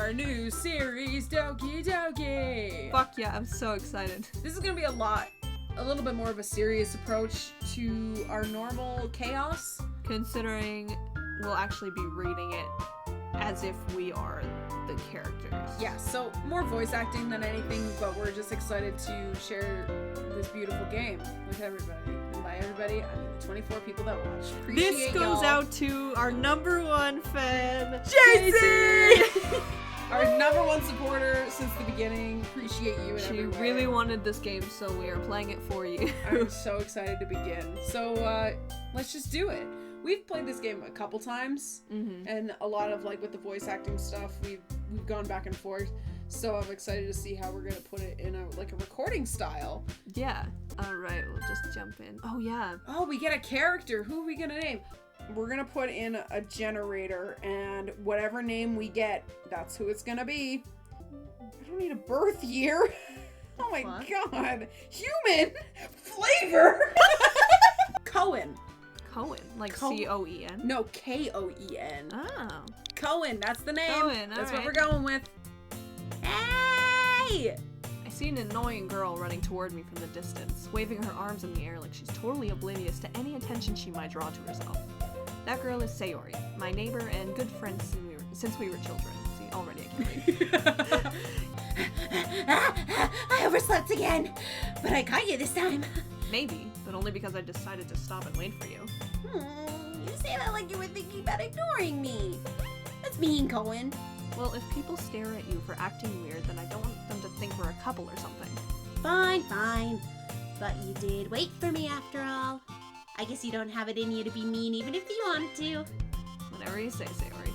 our new series, Doki Doki! Fuck yeah, I'm so excited. This is gonna be a little bit more of a serious approach to our normal chaos. Considering we'll actually be reading it as if we are the characters. Yeah, so more voice acting than anything, but we're just excited to share this beautiful game with everybody. And by everybody, I mean the 24 people that watch. This goes out to our #1 fan, JC! Our #1 supporter since the beginning. Appreciate you in She every way. really wanted this game, so we are playing it for you. I'm so excited to begin. So, let's just do it. We've played this game a couple times, and a lot of, like, with the voice acting stuff, we've gone back and forth. So I'm excited to see how we're gonna put it in a recording style. Yeah. Alright, we'll just jump in. Oh, yeah. Oh, we get a character. Who are we gonna name? We're gonna put in a generator, and whatever name we get, that's who it's gonna be. I don't need a birth year. Oh my god. Human flavor. Cohen. Cohen, like Coen? No, Koen. Oh. Cohen, that's the name. Cohen, that's what alright. we're going with. Hey! I see an annoying girl running toward me from the distance, waving her arms in the air like she's totally oblivious to any attention she might draw to herself. That girl is Sayori, my neighbor and good friend since we were children. See, already I can read. I overslept again, but I got you this time. Maybe, but only because I decided to stop and wait for you. You say that like you were thinking about ignoring me. That's mean, Cohen. Well, if people stare at you for acting weird, then I don't want them to think we're a couple or something. Fine, fine. But you did wait for me after all. I guess you don't have it in you to be mean even if you want to. Whatever you say, Sayori.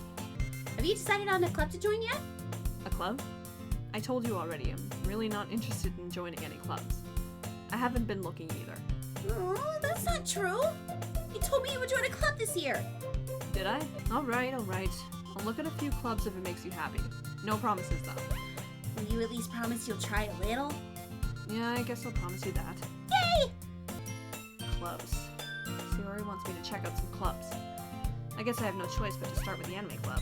Have you decided on a club to join yet? A club? I told you already, I'm really not interested in joining any clubs. I haven't been looking either. Oh, that's not true. You told me you would join a club this year. Did I? Alright. I'll look at a few clubs if it makes you happy. No promises, though. Will you at least promise you'll try a little? Yeah, I guess I'll promise you that. Yay! Clubs. Sayori wants me to check out some clubs. I guess I have no choice but to start with the anime club.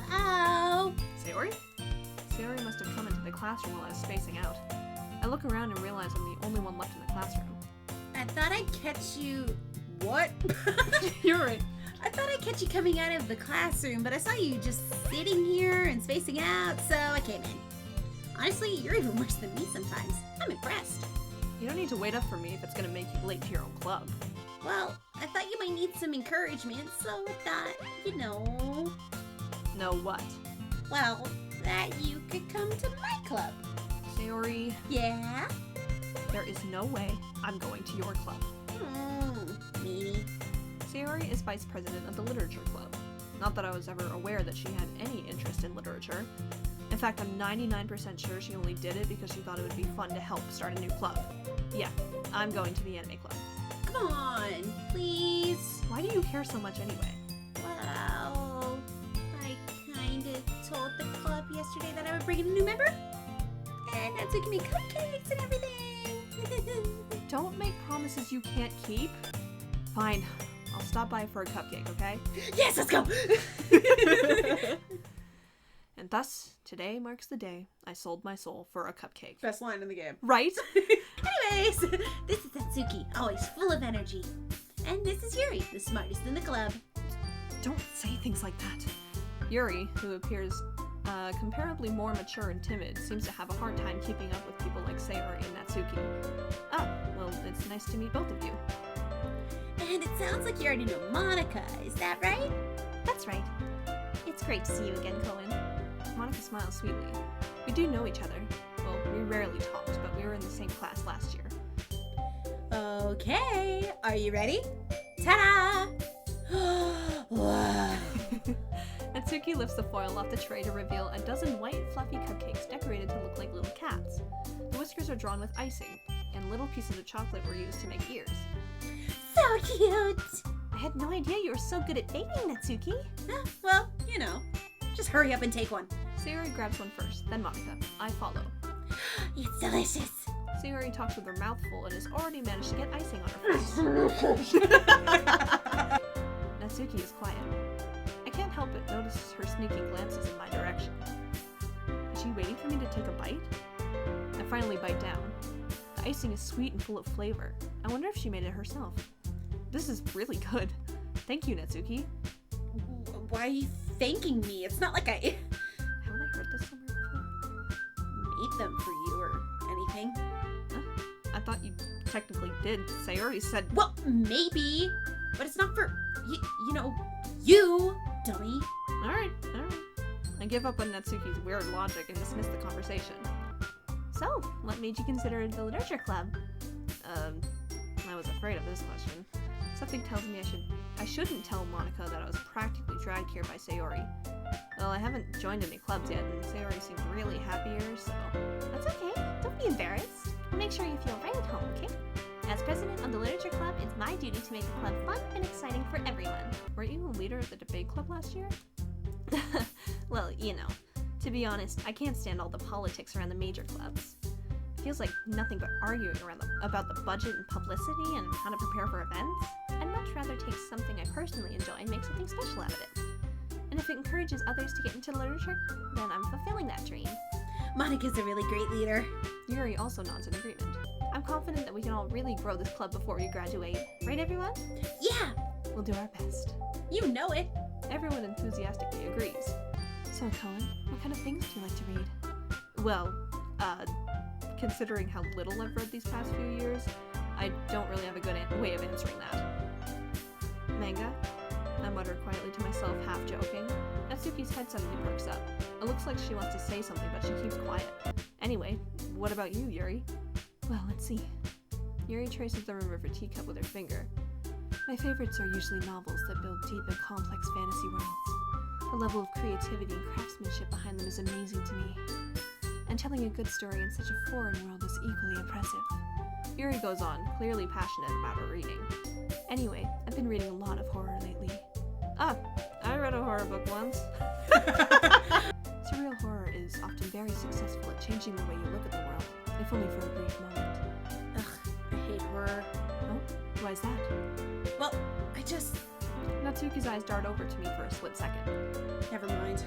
Hello? Sayori? Sayori must have come into the classroom while I was spacing out. I look around and realize I'm the only one left in the classroom. I thought I'd catch you... What? You're right. I thought I'd catch you coming out of the classroom, but I saw you just sitting here and spacing out, so I came in. Honestly, you're even worse than me sometimes. I'm impressed. You don't need to wait up for me if it's gonna make you late to your own club. Well, I thought you might need some encouragement, so I thought, you know... Know what? Well, that you could come to my club. Sayori, Yeah? there is no way I'm going to your club. Meanie. Sayori is vice president of the literature club. Not that I was ever aware that she had any interest in literature. In fact, I'm 99% sure she only did it because she thought it would be fun to help start a new club. Yeah, I'm going to the anime club. Come on, please. Why do you care so much anyway? Well, I kinda told the club yesterday that I would bring in a new member. And that's gonna me cupcakes and everything. Don't make promises you can't keep. Fine, I'll stop by for a cupcake, okay? Yes, let's go! And thus, today marks the day I sold my soul for a cupcake. Best line in the game. Right? Anyways, this is Tatsuki, always full of energy. And this is Yuri, the smartest in the club. Don't say things like that. Yuri, who appears comparably more mature and timid, seems to have a hard time keeping up with people like Sayori and Natsuki. Oh, well, it's nice to meet both of you. And it sounds like you already know Monica, is that right? That's right. It's great to see you again, Cohen. Monica smiles sweetly. We do know each other. Well, we rarely talked, but we were in the same class last year. Okay, are you ready? Ta-da! Wow. Natsuki lifts the foil off the tray to reveal a dozen white, fluffy cupcakes decorated to look like little cats. The whiskers are drawn with icing, and little pieces of chocolate were used to make ears. So cute! I had no idea you were so good at baking, Natsuki. Well, you know, just hurry up and take one. Sayori grabs one first, then Monica. I follow. It's delicious. Sayori talks with her mouth full and has already managed to get icing on her face. Natsuki is quiet. I can't help but notice her sneaking glances in my direction. for me to take a bite? I finally bite down. The icing is sweet and full of flavor. I wonder if she made it herself. This is really good. Thank you, Natsuki. Why are you thanking me? It's not like I Haven't I heard this somewhere before? made them for you or anything. Huh? I thought you technically did. Sayori said. Well, maybe, but it's not for you, dummy. Alright. I give up on Natsuki's weird logic and dismiss the conversation. So, what made you consider the literature club? I was afraid of this question. Something tells me I shouldn't tell Monica that I was practically dragged here by Sayori. Well, I haven't joined any clubs yet, and Sayori seemed really happy here, so... That's okay. Don't be embarrassed. We'll make sure you feel right at home, okay? As president of the literature club, it's my duty to make the club fun and exciting for everyone. Weren't you the leader of the debate club last year? Well, to be honest, I can't stand all the politics around the major clubs. It feels like nothing but arguing about the budget and publicity and how to prepare for events. I'd much rather take something I personally enjoy and make something special out of it. And if it encourages others to get into literature, then I'm fulfilling that dream. Monica's a really great leader. Yuri also nods in agreement. I'm confident that we can all really grow this club before we graduate. Right, everyone? Yeah, We'll do our best. you know it. Everyone enthusiastically agrees. So, Cohen, what kind of things do you like to read? Well, considering how little I've read these past few years, I don't really have a good way of answering that. Manga? I mutter quietly to myself, half joking. Natsuki's head suddenly perks up. It looks like she wants to say something, but she keeps quiet. Anyway, what about you, Yuri? Well, let's see. Yuri traces the rim of her teacup with her finger. My favorites are usually novels that build deep and complex fantasy worlds. The level of creativity and craftsmanship behind them is amazing to me. And telling a good story in such a foreign world is equally impressive. Yuri goes on, clearly passionate about her reading. Anyway, I've been reading a lot of horror lately. I read a horror book once. Surreal horror is often very successful at changing the way you look at the world, if only for a brief moment. Ugh, I hate horror. Oh, why is that? Well, I just... Natsuki's eyes dart over to me for a split second. Never mind.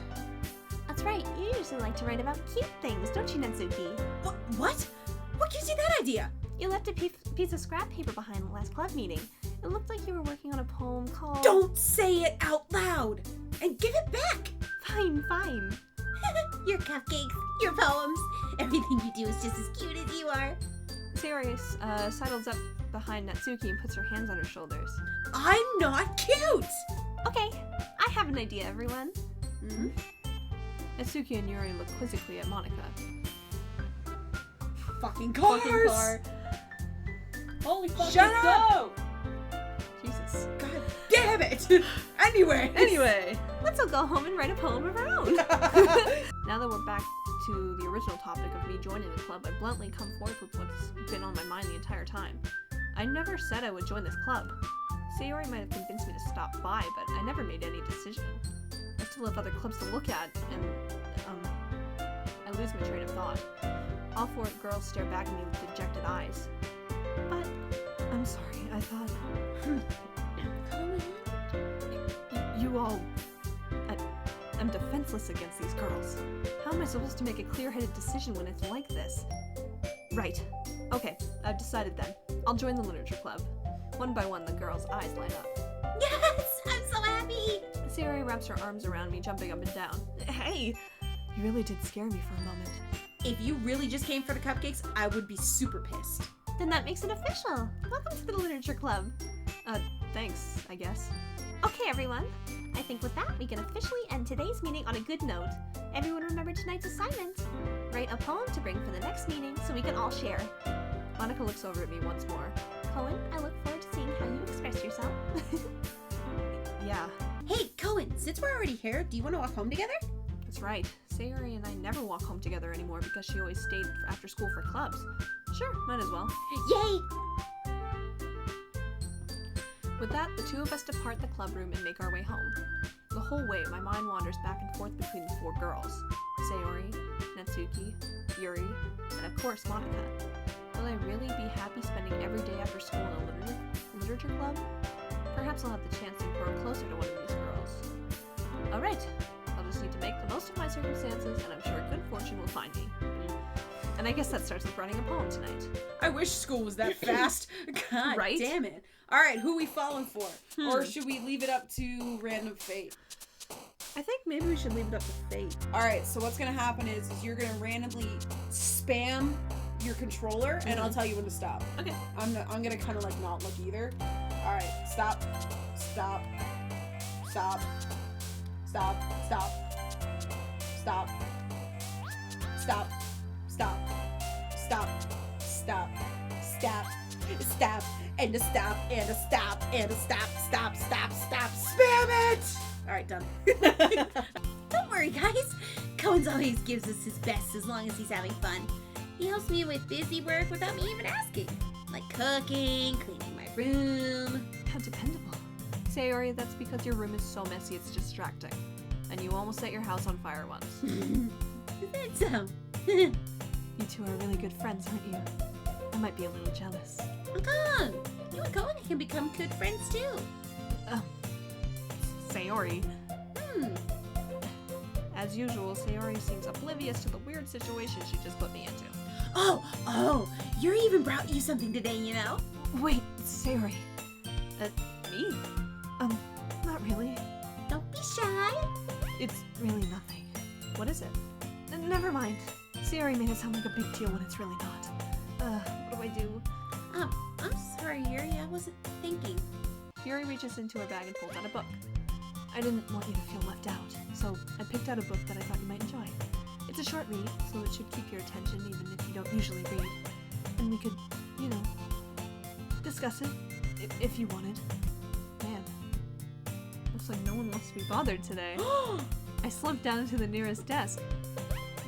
That's right, you usually like to write about cute things, don't you, Natsuki? What? What gives you that idea? You left a piece of scrap paper behind the last club meeting. It looked like you were working on a poem called... Don't say it out loud! And give it back! Fine. Your cupcakes, your poems, everything you do is just as cute as you are. Sayori sidles up behind Natsuki and puts her hands on her shoulders. I'm not cute! Okay, I have an idea, everyone. Mm-hmm. Natsuki and Yuri look quizzically at Monica. Fucking cars! Fucking car. Holy fucking Shut up! Jesus. God damn it! Anyway. Let's all go home and write a poem of our own. Now that we're back to the original topic of me joining the club, I bluntly come forth with what's been on my mind the entire time. I never said I would join this club. Sayori might have convinced me to stop by, but I never made any decision. I still have other clubs to look at, and, I lose my train of thought. All four girls stare back at me with dejected eyes. But, I'm sorry, I thought... You all... I'm defenseless against these girls. How am I supposed to make a clear-headed decision when it's like this? Right. Okay, I've decided then. I'll join the literature club. One by one, the girls' eyes light up. Yes! I'm so happy! Sayori wraps her arms around me, jumping up and down. Hey! You really did scare me for a moment. If you really just came for the cupcakes, I would be super pissed. Then that makes it official. Welcome to the literature club. Thanks, I guess. Okay, everyone. I think with that, we can officially end today's meeting on a good note. Everyone remember tonight's assignment. Write a poem to bring for the next meeting so we can all share. Monica looks over at me once more. Cohen, I look forward to seeing how you express yourself. Yeah, Hey, Cohen, since we're already here, do you want to walk home together? that's right. Sayori and I never walk home together anymore because she always stayed after school for clubs. Sure, might as well. Yay! With that, the two of us depart the club room and make our way home. The whole way, my mind wanders back and forth between the four girls. Sayori, Natsuki, Yuri, and of course Monica. Will I really be happy spending every day after school in a literature club? Perhaps I'll have the chance to grow closer to one of these girls. Alright, I'll just need to make the most of my circumstances, and I'm sure good fortune will find me. And I guess that starts with writing a poem tonight. I wish school was that fast. God Right? damn it. Alright, who we falling for? Or should we leave it up to random fate? I think maybe we should leave it up to fate. Alright, so what's gonna happen is you're gonna randomly spam your controller and I'll tell you when to stop. Okay. I'm gonna kind of like not look either. Alright, stop. Stop. Stop. Stop. Stop. Stop. Stop. Stop. Stop. Stop. Stop. Stop. And a stop. And a stop. And a stop. Stop. Stop. Stop. Spam it! Alright, done. Don't worry, guys. Cohen's always gives us his best as long as he's having fun. He helps me with busy work without me even asking. Like cooking, cleaning my room. How dependable. Sayori, that's because your room is so messy it's distracting. And you almost set your house on fire once. Is that so? You two are really good friends, aren't you? I might be a little jealous. Oh, come on. You and Cohen can become good friends too. Sayori. Hmm. As usual, Sayori seems oblivious to the weird situation she just put me into. Oh, Yuri even brought you something today, you know? Wait, Sayori. Me? Not really. Don't be shy. It's really nothing. What is it? Never mind. Sayori made it sound like a big deal when it's really not. What do I do? I'm sorry, Yuri. I wasn't thinking. Yuri reaches into her bag and pulls out a book. I didn't want you to feel left out, so I picked out a book that I thought you might enjoy. It's a short read, so it should keep your attention even if you don't usually read. And we could, discuss it, if you wanted. Man, looks like no one wants to be bothered today. I slumped down into the nearest desk.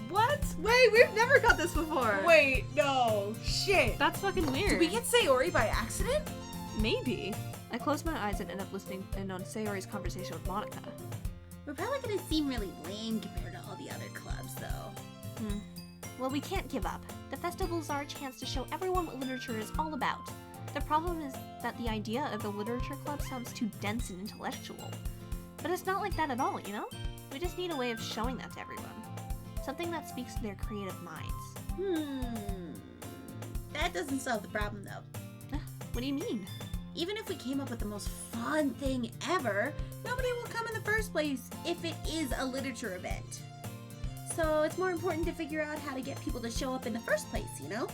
What? Wait, we've never got this before! Wait, no. Shit. That's fucking weird. Did we get Sayori by accident? Maybe. I closed my eyes and ended up listening in on Sayori's conversation with Monica. We're probably gonna seem really lame compared to all the other clubs, though. Well, we can't give up. The festivals are a chance to show everyone what literature is all about. The problem is that the idea of the literature club sounds too dense and intellectual. But it's not like that at all, you know? We just need a way of showing that to everyone. Something that speaks to their creative minds. That doesn't solve the problem, though. What do you mean? Even if we came up with the most fun thing ever, nobody will come in the first place if it is a literature event. So it's more important to figure out how to get people to show up in the first place, you know?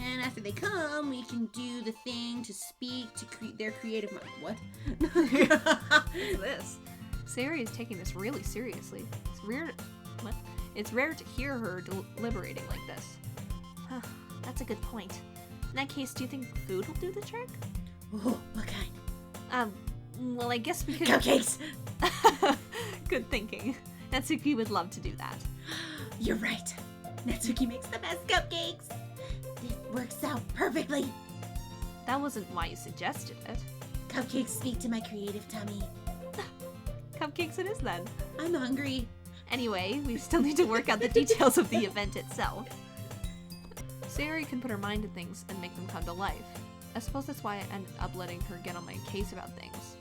And after they come, we can do the thing to speak to their creative mind. What? What's this? Sayori is taking this really seriously. It's rare to hear her deliberating like this. Huh, that's a good point. In that case, do you think food will do the trick? Oh, what kind? Well, I guess we could... Cupcakes! Good thinking. Natsuki would love to do that. You're right. Natsuki makes the best cupcakes. It works out perfectly. That wasn't why you suggested it. Cupcakes speak to my creative tummy. Cupcakes it is then. I'm hungry. Anyway, we still need to work out the details of the event itself. Sayori can put her mind to things and make them come to life. I suppose that's why I ended up letting her get on my case about things.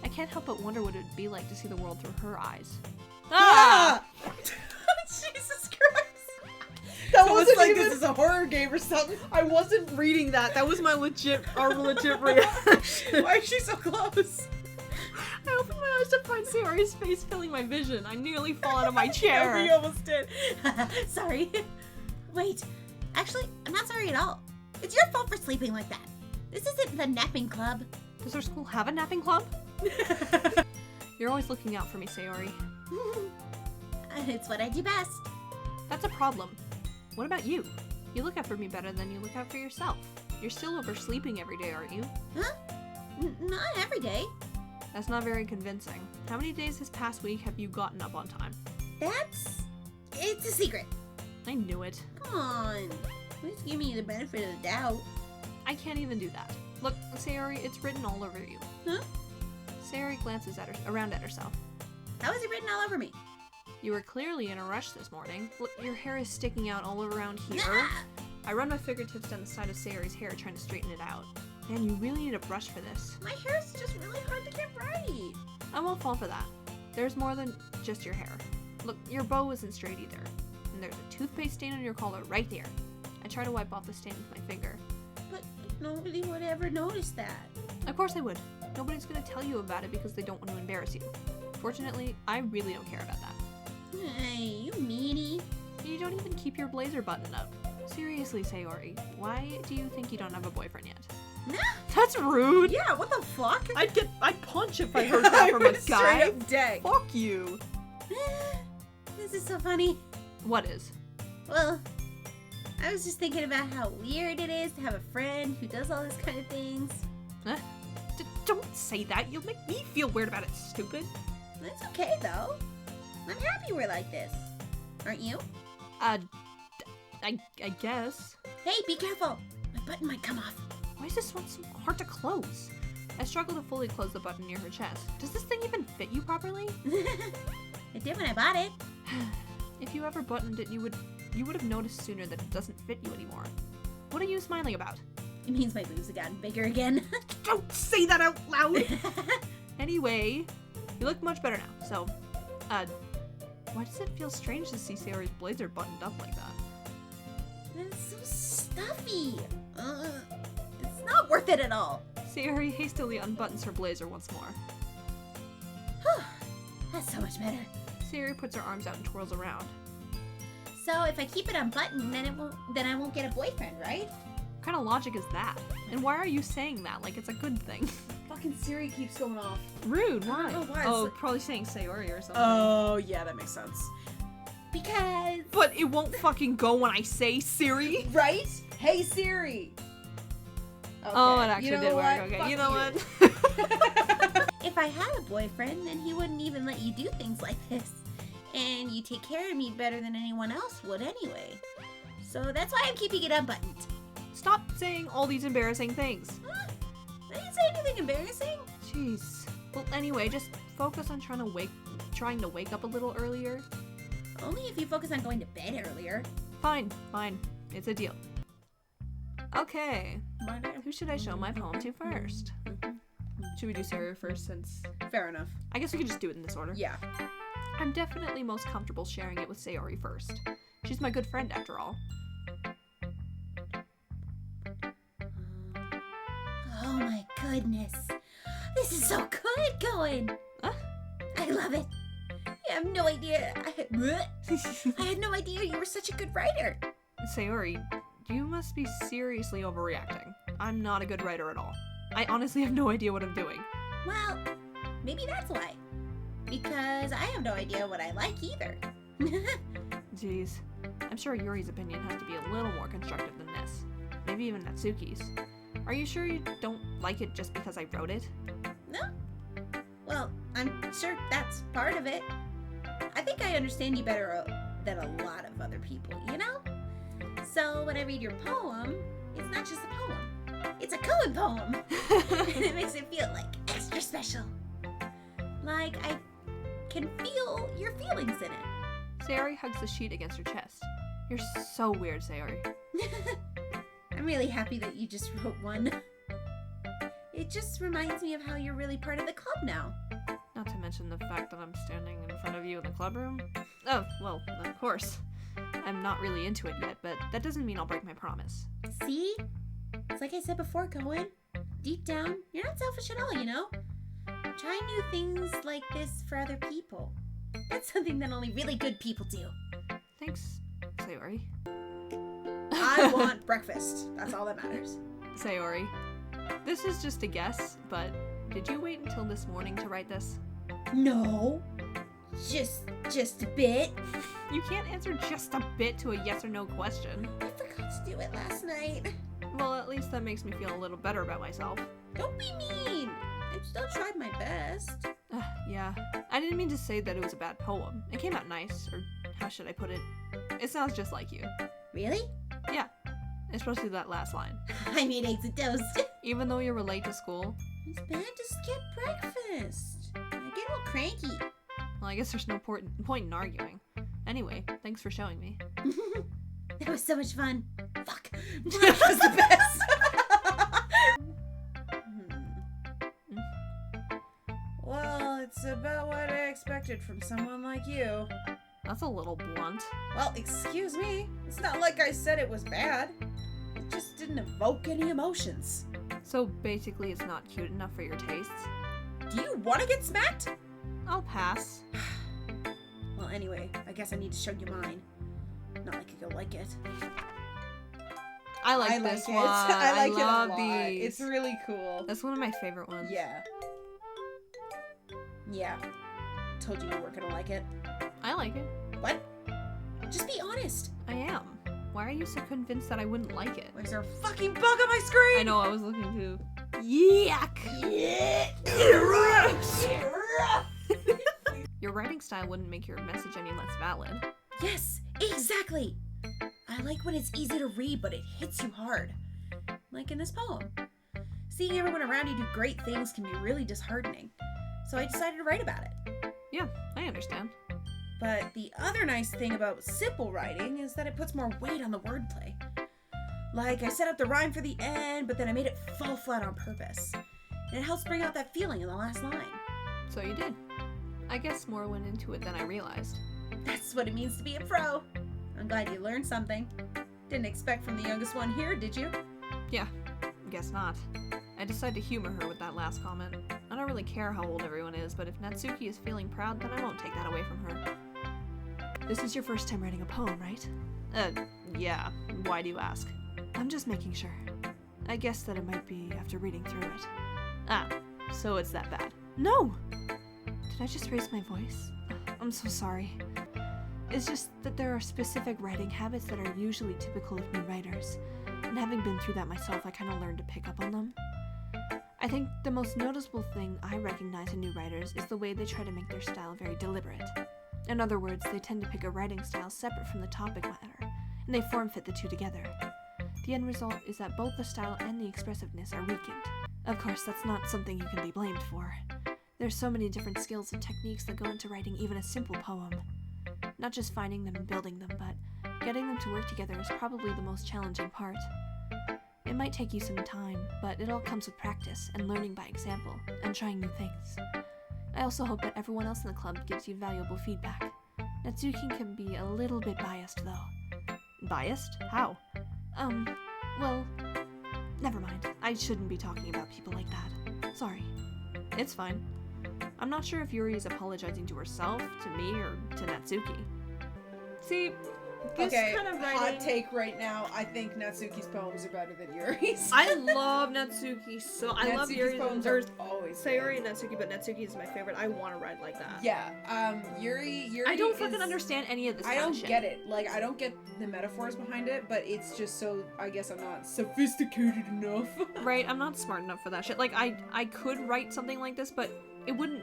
I can't help but wonder what it would be like to see the world through her eyes. Ah! Jesus Christ. That wasn't like this is a horror game or something. I wasn't reading that. That was my legit reaction. Why is she so close? I opened my eyes to find Sayori's face filling my vision. I nearly fell out of my chair. We almost did. Sorry. Wait. Actually, I'm not sorry at all. It's your fault for sleeping like that. This isn't the napping club. Does our school have a napping club? You're always looking out for me, Sayori. It's what I do best. That's a problem. What about you? You look out for me better than you look out for yourself. You're still oversleeping every day, aren't you? Huh? Not every day. That's not very convincing. How many days this past week have you gotten up on time? It's a secret. I knew it. Come on. Please give me the benefit of the doubt. I can't even do that. Look, Sayori, it's written all over you. Huh? Sayori glances around at herself. How is it written all over me? You were clearly in a rush this morning. Look, your hair is sticking out all around here. Ah! I run my fingertips down the side of Sayori's hair trying to straighten it out. Man, you really need a brush for this. My hair is just really hard to get right. I won't fall for that. There's more than just your hair. Look, your bow isn't straight either. And there's a toothpaste stain on your collar right there. I try to wipe off the stain with my finger. But nobody would ever notice that. Of course I would. Nobody's gonna tell you about it because they don't want to embarrass you. Fortunately, I really don't care about that. Hey, you meanie. You don't even keep your blazer buttoned up. Seriously, Sayori, why do you think you don't have a boyfriend yet? Nah. That's rude! Yeah, what the fuck? I'd punch if I heard that from a Straight guy. up dead. Fuck you! This is so funny. What is? Well, I was just thinking about how weird it is to have a friend who does all this kind of things. Huh? Don't say that. You'll make me feel weird about it, stupid. That's okay, though. I'm happy we're like this. Aren't you? I guess. Hey, be careful. My button might come off. Why is this one so hard to close? I struggle to fully close the button near her chest. Does this thing even fit you properly? It did when I bought it. If you ever buttoned it, you would have noticed sooner that it doesn't fit you anymore. What are you smiling about? It means my boobs have gotten bigger again. Don't say that out loud! Anyway, you look much better now, so, why does it feel strange to see Sayori's blazer buttoned up like that? It's so stuffy. It's not worth it at all. Sayori hastily unbuttons her blazer once more. That's so much better. Sayori puts her arms out and twirls around. So if I keep it unbuttoned, then I won't get a boyfriend, right? What kind of logic is that? And why are you saying that like it's a good thing? Fucking Siri keeps going off. Rude, why? I don't know why. Oh, probably saying Sayori or something. Oh, yeah, that makes sense. Because... But it won't fucking go when I say Siri. Right? Hey, Siri. Okay. Oh, it actually You know did work. what? Okay, Fuck you know what? if I had a boyfriend, then he wouldn't even let you do things like this. And you take care of me better than anyone else would anyway. So that's why I'm keeping it unbuttoned. Stop saying all these embarrassing things. Huh? I didn't say anything embarrassing. Jeez. Well, anyway, just focus on trying to wake up a little earlier. Only if you focus on going to bed earlier. Fine. It's a deal. Okay. Who should I show my poem to first? Should we do Sarah first since... Fair enough. I guess we could just do it in this order. Yeah. I'm definitely most comfortable sharing it with Sayori first. She's my good friend after all. Oh my goodness. This is so good going. Huh? I love it. You have no idea. I had no idea you were such a good writer. Sayori, you must be seriously overreacting. I'm not a good writer at all. I honestly have no idea what I'm doing. Well, maybe that's why. Because I have no idea what I like either. Jeez. I'm sure Yuri's opinion has to be a little more constructive than this. Maybe even Natsuki's. Are you sure you don't like it just because I wrote it? No? Well, I'm sure that's part of it. I think I understand you better than a lot of other people, you know? So when I read your poem, it's not just a poem. It's a Cohen poem. And it makes it feel like extra special. Like I can feel your feelings in it. Sayori hugs the sheet against her chest. You're so weird, Sayori. I'm really happy that you just wrote one. It just reminds me of how you're really part of the club now. Not to mention the fact that I'm standing in front of you in the club room. Oh, well, of course. I'm not really into it yet, but that doesn't mean I'll break my promise. See? It's like I said before, Cohen. Deep down, you're not selfish at all, you know? Try new things like this for other people. That's something that only really good people do. Thanks, Sayori. I want breakfast. That's all that matters. Sayori, this is just a guess, but did you wait until this morning to write this? No. Just a bit. You can't answer just a bit to a yes or no question. I forgot to do it last night. Well, at least that makes me feel a little better about myself. Don't be mean. I still tried my best. Yeah, I didn't mean to say that it was a bad poem. It came out nice, or how should I put it? It sounds just like you. Really? Yeah, especially that last line. I made eggs and toast. Even though you were late to school, It's bad to skip breakfast. I get all cranky. well, I guess there's no point in arguing. Anyway, thanks for showing me. That was so much fun. Fuck. That was the best. Well, it's about what I expected from someone like you. That's a little blunt. Well, excuse me. It's not like I said it was bad. It just didn't evoke any emotions. So basically it's not cute enough for your tastes? Do you want to get smacked? I'll pass. Well, anyway, I guess I need to show you mine. Not like you'll like it. I like this it. one. I like it a love lot. these. It's really cool. That's one of my favorite ones. Yeah. Yeah. Told you weren't gonna like it. I like it. What? Just be honest. I am. Why are you so convinced that I wouldn't like it? Why is there a fucking bug on my screen? I know, I was looking too. Yuck! Your writing style wouldn't make your message any less valid. Yes, exactly. I like when it's easy to read, but it hits you hard. Like in this poem. Seeing everyone around you do great things can be really disheartening. So I decided to write about it. Yeah, I understand. But the other nice thing about simple writing is that it puts more weight on the wordplay. Like, I set up the rhyme for the end, but then I made it fall flat on purpose. And it helps bring out that feeling in the last line. So you did. I guess more went into it than I realized. That's what it means to be a pro. I'm glad you learned something. Didn't expect from the youngest one here, did you? Yeah, guess not. I decided to humor her with that last comment. I don't really care how old everyone is, but if Natsuki is feeling proud, then I won't take that away from her. This is your first time writing a poem, right? Yeah. Why do you ask? I'm just making sure. I guess that it might be after reading through it. Ah, so it's that bad. No! Did I just raise my voice? I'm so sorry. It's just that there are specific writing habits that are usually typical of new writers. And having been through that myself, I kind of learned to pick up on them. I think the most noticeable thing I recognize in new writers is the way they try to make their style very deliberate. In other words, they tend to pick a writing style separate from the topic matter, and they form-fit the two together. The end result is that both the style and the expressiveness are weakened. Of course, that's not something you can be blamed for. There's so many different skills and techniques that go into writing even a simple poem. Not just finding them and building them, but getting them to work together is probably the most challenging part. It might take you some time, but it all comes with practice and learning by example, and trying new things. I also hope that everyone else in the club gives you valuable feedback. Natsuki can be a little bit biased, though. Biased? How? Well, never mind. I shouldn't be talking about people like that. Sorry. It's fine. I'm not sure if Yuri is apologizing to herself, to me, or to Natsuki. See, this kind of writing... hot take right now. I think Natsuki's poems are better than Yuri's. I love Natsuki so... I love Natsuki's Yuri. poems There's are always Sayori and Natsuki, but Natsuki is my favorite. I want to write like that. Yeah, Yuri I don't fucking understand any of this I kind don't of shit. get it. Like, I don't get the metaphors behind it, but it's just so, I guess I'm not sophisticated enough. Right, I'm not smart enough for that shit. Like, I could write something like this, but it wouldn't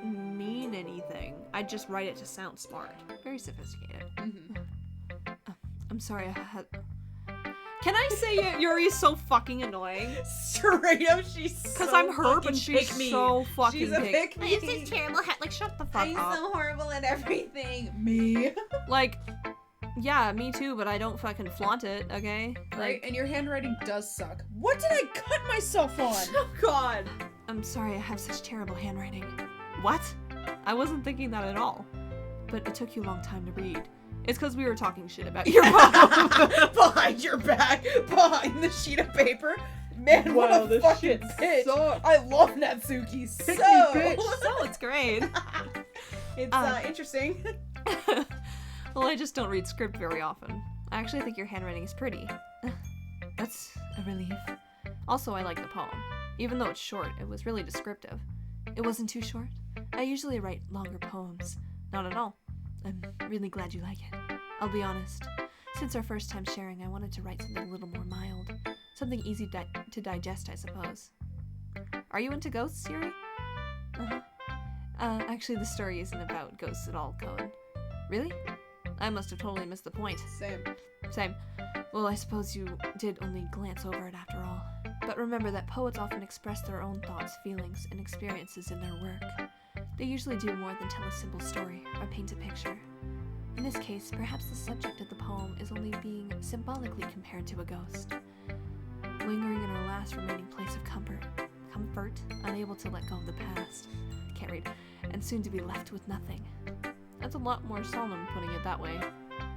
mean anything. I'd just write it to sound smart. Very sophisticated. Mm-hmm. I'm sorry, I had... Can I say Yuri is so fucking annoying? Straight up, she's Because so I'm her, but fucking she's pick-me. so fucking She's a pick. pick me. It's this terrible hat. Like, shut the fuck I'm up. so horrible at everything. Me. Like, yeah, me too, but I don't fucking flaunt it, okay? Right? And your handwriting does suck. What did I cut myself on? Oh god. I'm sorry I have such terrible handwriting. What? I wasn't thinking that at all. But it took you a long time to read. It's because we were talking shit about your mom. Behind your back, behind the sheet of paper. Man, Wow, what a this fucking shit bitch. sucks. I love Natsuki so. Pick me, bitch. So it's great. It's interesting. Well, I just don't read script very often. I actually think your handwriting is pretty. That's a relief. Also, I like the poem. Even though it's short, it was really descriptive. It wasn't too short. I usually write longer poems. Not at all. I'm really glad you like it. I'll be honest. Since our first time sharing, I wanted to write something a little more mild. Something easy to digest, I suppose. Are you into ghosts, Yuri? Uh-huh. Actually, the story isn't about ghosts at all, Cohen. Really? I must have totally missed the point. Same. Well, I suppose you did only glance over it after all. But remember that poets often express their own thoughts, feelings, and experiences in their work. They usually do more than tell a simple story or paint a picture. In this case, perhaps the subject of the poem is only being symbolically compared to a ghost. Lingering in her last remaining place of comfort, unable to let go of the past, can't read, and soon to be left with nothing. That's a lot more solemn putting it that way.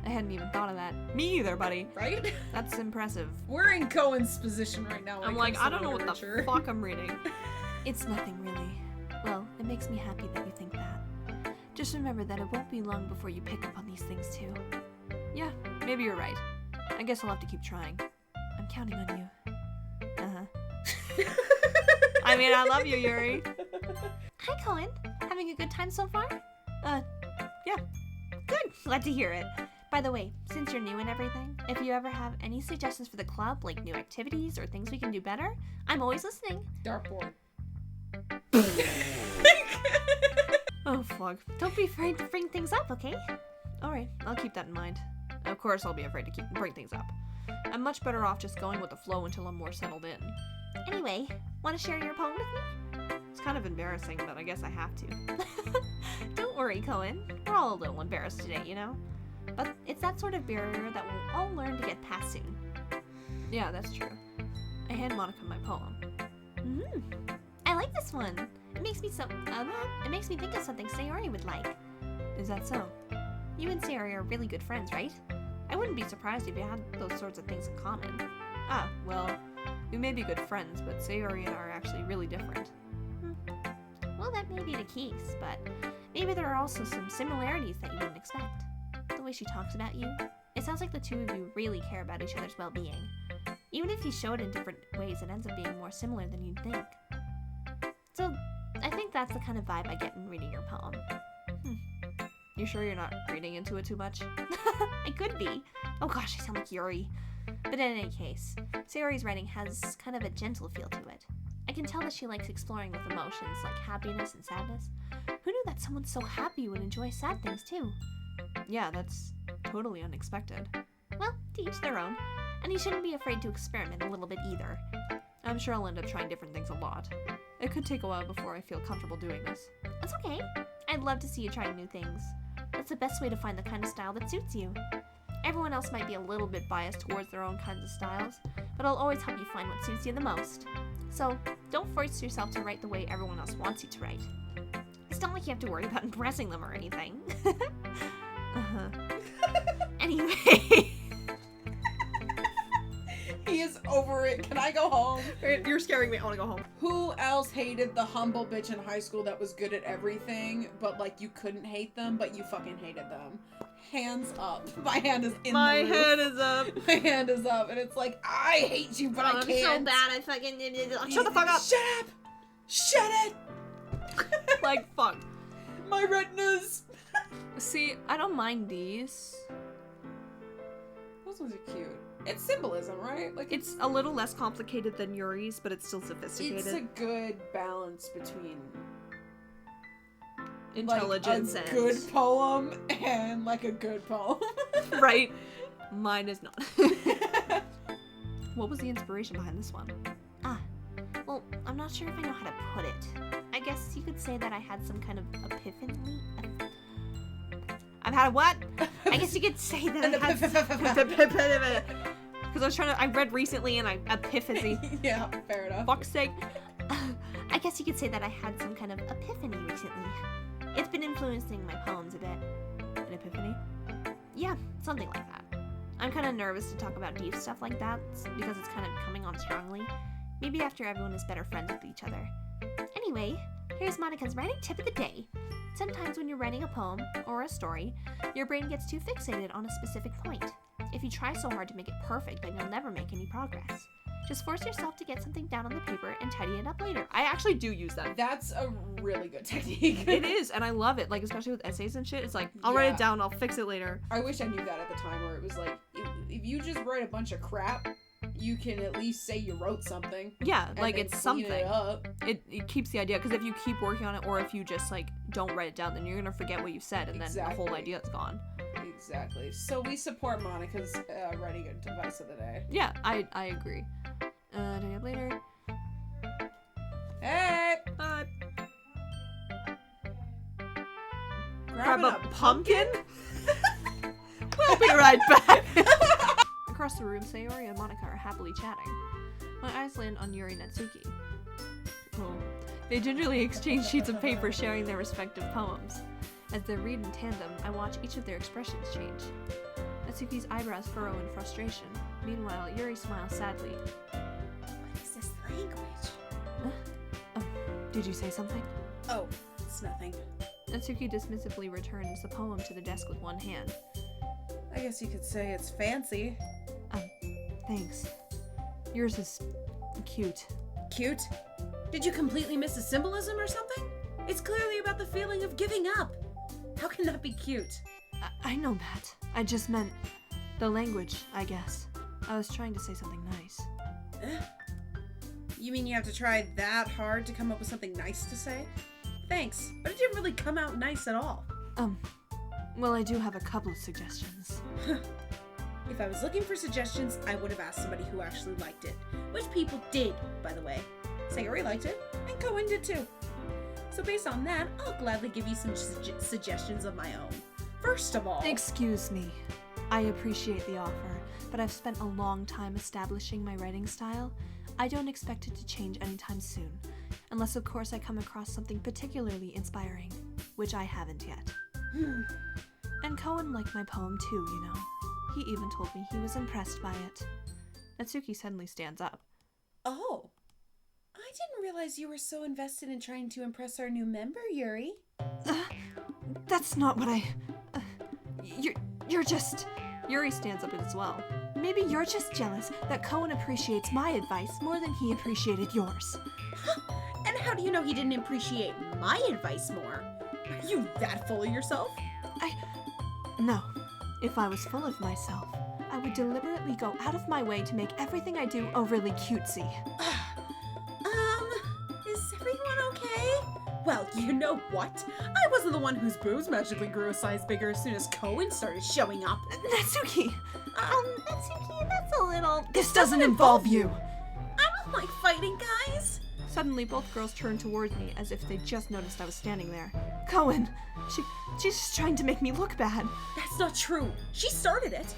I hadn't even thought of that. Me either, buddy. Right? That's impressive. We're in Cohen's position right now. I'm like, I don't know what the fuck I'm reading. It's nothing really. Well, it makes me happy that you think that. Just remember that it won't be long before you pick up on these things too. Yeah, maybe you're right. I guess I'll have to keep trying. I'm counting on you. Uh-huh. I mean, I love you, Yuri. Hi, Cohen. Having a good time so far? Yeah. Good. Glad to hear it. By the way, since you're new and everything, if you ever have any suggestions for the club, like new activities or things we can do better, I'm always listening. Dartboard. Oh, fuck. Don't be afraid to bring things up, okay? Alright, I'll keep that in mind. Of course I'll be afraid to bring things up. I'm much better off just going with the flow until I'm more settled in. Anyway, want to share your poem with me? It's kind of embarrassing, but I guess I have to. Don't worry, Cohen. We're all a little embarrassed today, you know? But it's that sort of barrier that we'll all learn to get past soon. Yeah, that's true. I hand Monica my poem. I like this one. It makes me think of something Sayori would like. Is that so? You and Sayori are really good friends, right? I wouldn't be surprised if you had those sorts of things in common. Ah, well, we may be good friends, but Sayori and I are actually really different. Well, that may be the case, but maybe there are also some similarities that you wouldn't expect. The way she talks about you, it sounds like the two of you really care about each other's well-being. Even if you show it in different ways, it ends up being more similar than you'd think. So, I think that's the kind of vibe I get in reading your poem. You sure you're not reading into it too much? I could be. Oh gosh, I sound like Yuri. But in any case, Sayori's writing has kind of a gentle feel to it. I can tell that she likes exploring with emotions like happiness and sadness. Who knew that someone so happy would enjoy sad things too? Yeah, that's totally unexpected. Well, to each their own. And you shouldn't be afraid to experiment a little bit either. I'm sure I'll end up trying different things a lot. It could take a while before I feel comfortable doing this. That's okay. I'd love to see you trying new things. That's the best way to find the kind of style that suits you. Everyone else might be a little bit biased towards their own kinds of styles, but I'll always help you find what suits you the most. So, don't force yourself to write the way everyone else wants you to write. It's not like you have to worry about impressing them or anything. Anyway. He is over it. Can I go home? You're scaring me. I want to go home. Who else hated the humble bitch in high school that was good at everything, but like you couldn't hate them, but you fucking hated them? Hands up. My hand is in My the roof. head is up. My hand is up, and it's like, I hate you, but I I'm can't. so bad. I fucking Shut the fuck up. Shut up! Shut it! Like, fuck. My retinas! See, I don't mind these. Those ones are cute. It's symbolism, right? Like It's a little less complicated than Yuri's, but it's still sophisticated. it's a good balance between Intelligence like a and good poem and like a good poem. right. Mine is not. What was the inspiration behind this one? Well, I'm not sure if I know how to put it. I guess you could say that I had some kind of epiphany. I've had a what? I guess you could say that I had. Because I read recently and I epiphany. Yeah, fair enough. Fuck's sake. I guess you could say that I had some kind of epiphany recently. It's been influencing my poems a bit. An epiphany? Yeah, something like that. I'm kind of nervous to talk about deep stuff like that because it's kind of coming on strongly. Maybe after everyone is better friends with each other. Anyway, here's Monica's writing tip of the day. Sometimes when you're writing a poem or a story, your brain gets too fixated on a specific point. If you try so hard to make it perfect, then you'll never make any progress. Just force yourself to get something down on the paper and tidy it up later. I actually do use that. That's a really good technique. It is, and I love it. Like, especially with essays and shit. It's like, I'll write Yeah. it down, I'll fix it later. I wish I knew that at the time, where it was like, if you just write a bunch of crap, you can at least say you wrote something. Yeah, and like then it's clean something. It up. It keeps the idea, because if you keep working on it, or if you just like don't write it down, then you're gonna forget what you said, and then the whole Exactly. idea is gone. Exactly. So we support Monica's writing advice of the day. Yeah, I agree. Day up later. Hey! Bye. Grabbing Grab a pumpkin? We'll be right back. Across the room, Sayori and Monica are happily chatting. My eyes land on Yuri and Natsuki. Oh. They gingerly exchange sheets of paper sharing their respective poems. As they read in tandem, I watch each of their expressions change. Natsuki's eyebrows furrow in frustration. Meanwhile, Yuri smiles sadly. What is this language? Did you say something? Oh, it's nothing. Natsuki dismissively returns the poem to the desk with one hand. I guess you could say it's fancy. Thanks. Yours is cute. Cute? Did you completely miss the symbolism or something? It's clearly about the feeling of giving up. How can that be cute? I know that. I just meant the language, I guess. I was trying to say something nice. You mean you have to try that hard to come up with something nice to say? Thanks, but it didn't really come out nice at all. Well, I do have a couple of suggestions. If I was looking for suggestions, I would have asked somebody who actually liked it. Which people did, by the way. Sayori liked it, and Cohen did too. So based on that, I'll gladly give you some suggestions of my own. First of all... Excuse me. I appreciate the offer, but I've spent a long time establishing my writing style. I don't expect it to change anytime soon. Unless, of course, I come across something particularly inspiring, which I haven't yet. And Cohen liked my poem too, you know. He even told me he was impressed by it. Natsuki suddenly stands up. Oh, I didn't realize you were so invested in trying to impress our new member, Yuri. That's not what I... You're just... Yuri stands up as well. Maybe you're just jealous that Cohen appreciates my advice more than he appreciated yours. And how do you know he didn't appreciate my advice more? Are you that full of yourself? No. If I was full of myself, I would deliberately go out of my way to make everything I do overly cutesy. Is everyone okay? Well, you know what? I wasn't the one whose boobs magically grew a size bigger as soon as Cohen started showing up. Natsuki! Natsuki, that's a little... This doesn't involve you! I don't like fighting, guys. Suddenly, both girls turned towards me as if they just noticed I was standing there. Cohen! She's just trying to make me look bad. That's not true. She started it.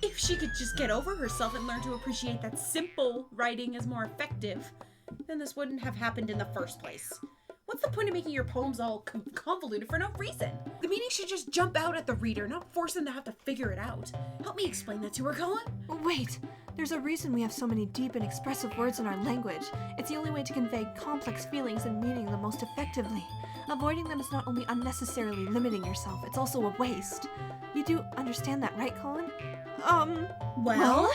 If she could just get over herself and learn to appreciate that simple writing is more effective, then this wouldn't have happened in the first place. What's the point of making your poems all convoluted for no reason? The meaning should just jump out at the reader, not force them to have to figure it out. Help me explain that to her, Cohen. Wait, there's a reason we have so many deep and expressive words in our language. It's the only way to convey complex feelings and meaning the most effectively. Avoiding them is not only unnecessarily limiting yourself, it's also a waste. You do understand that, right, Colin? Well?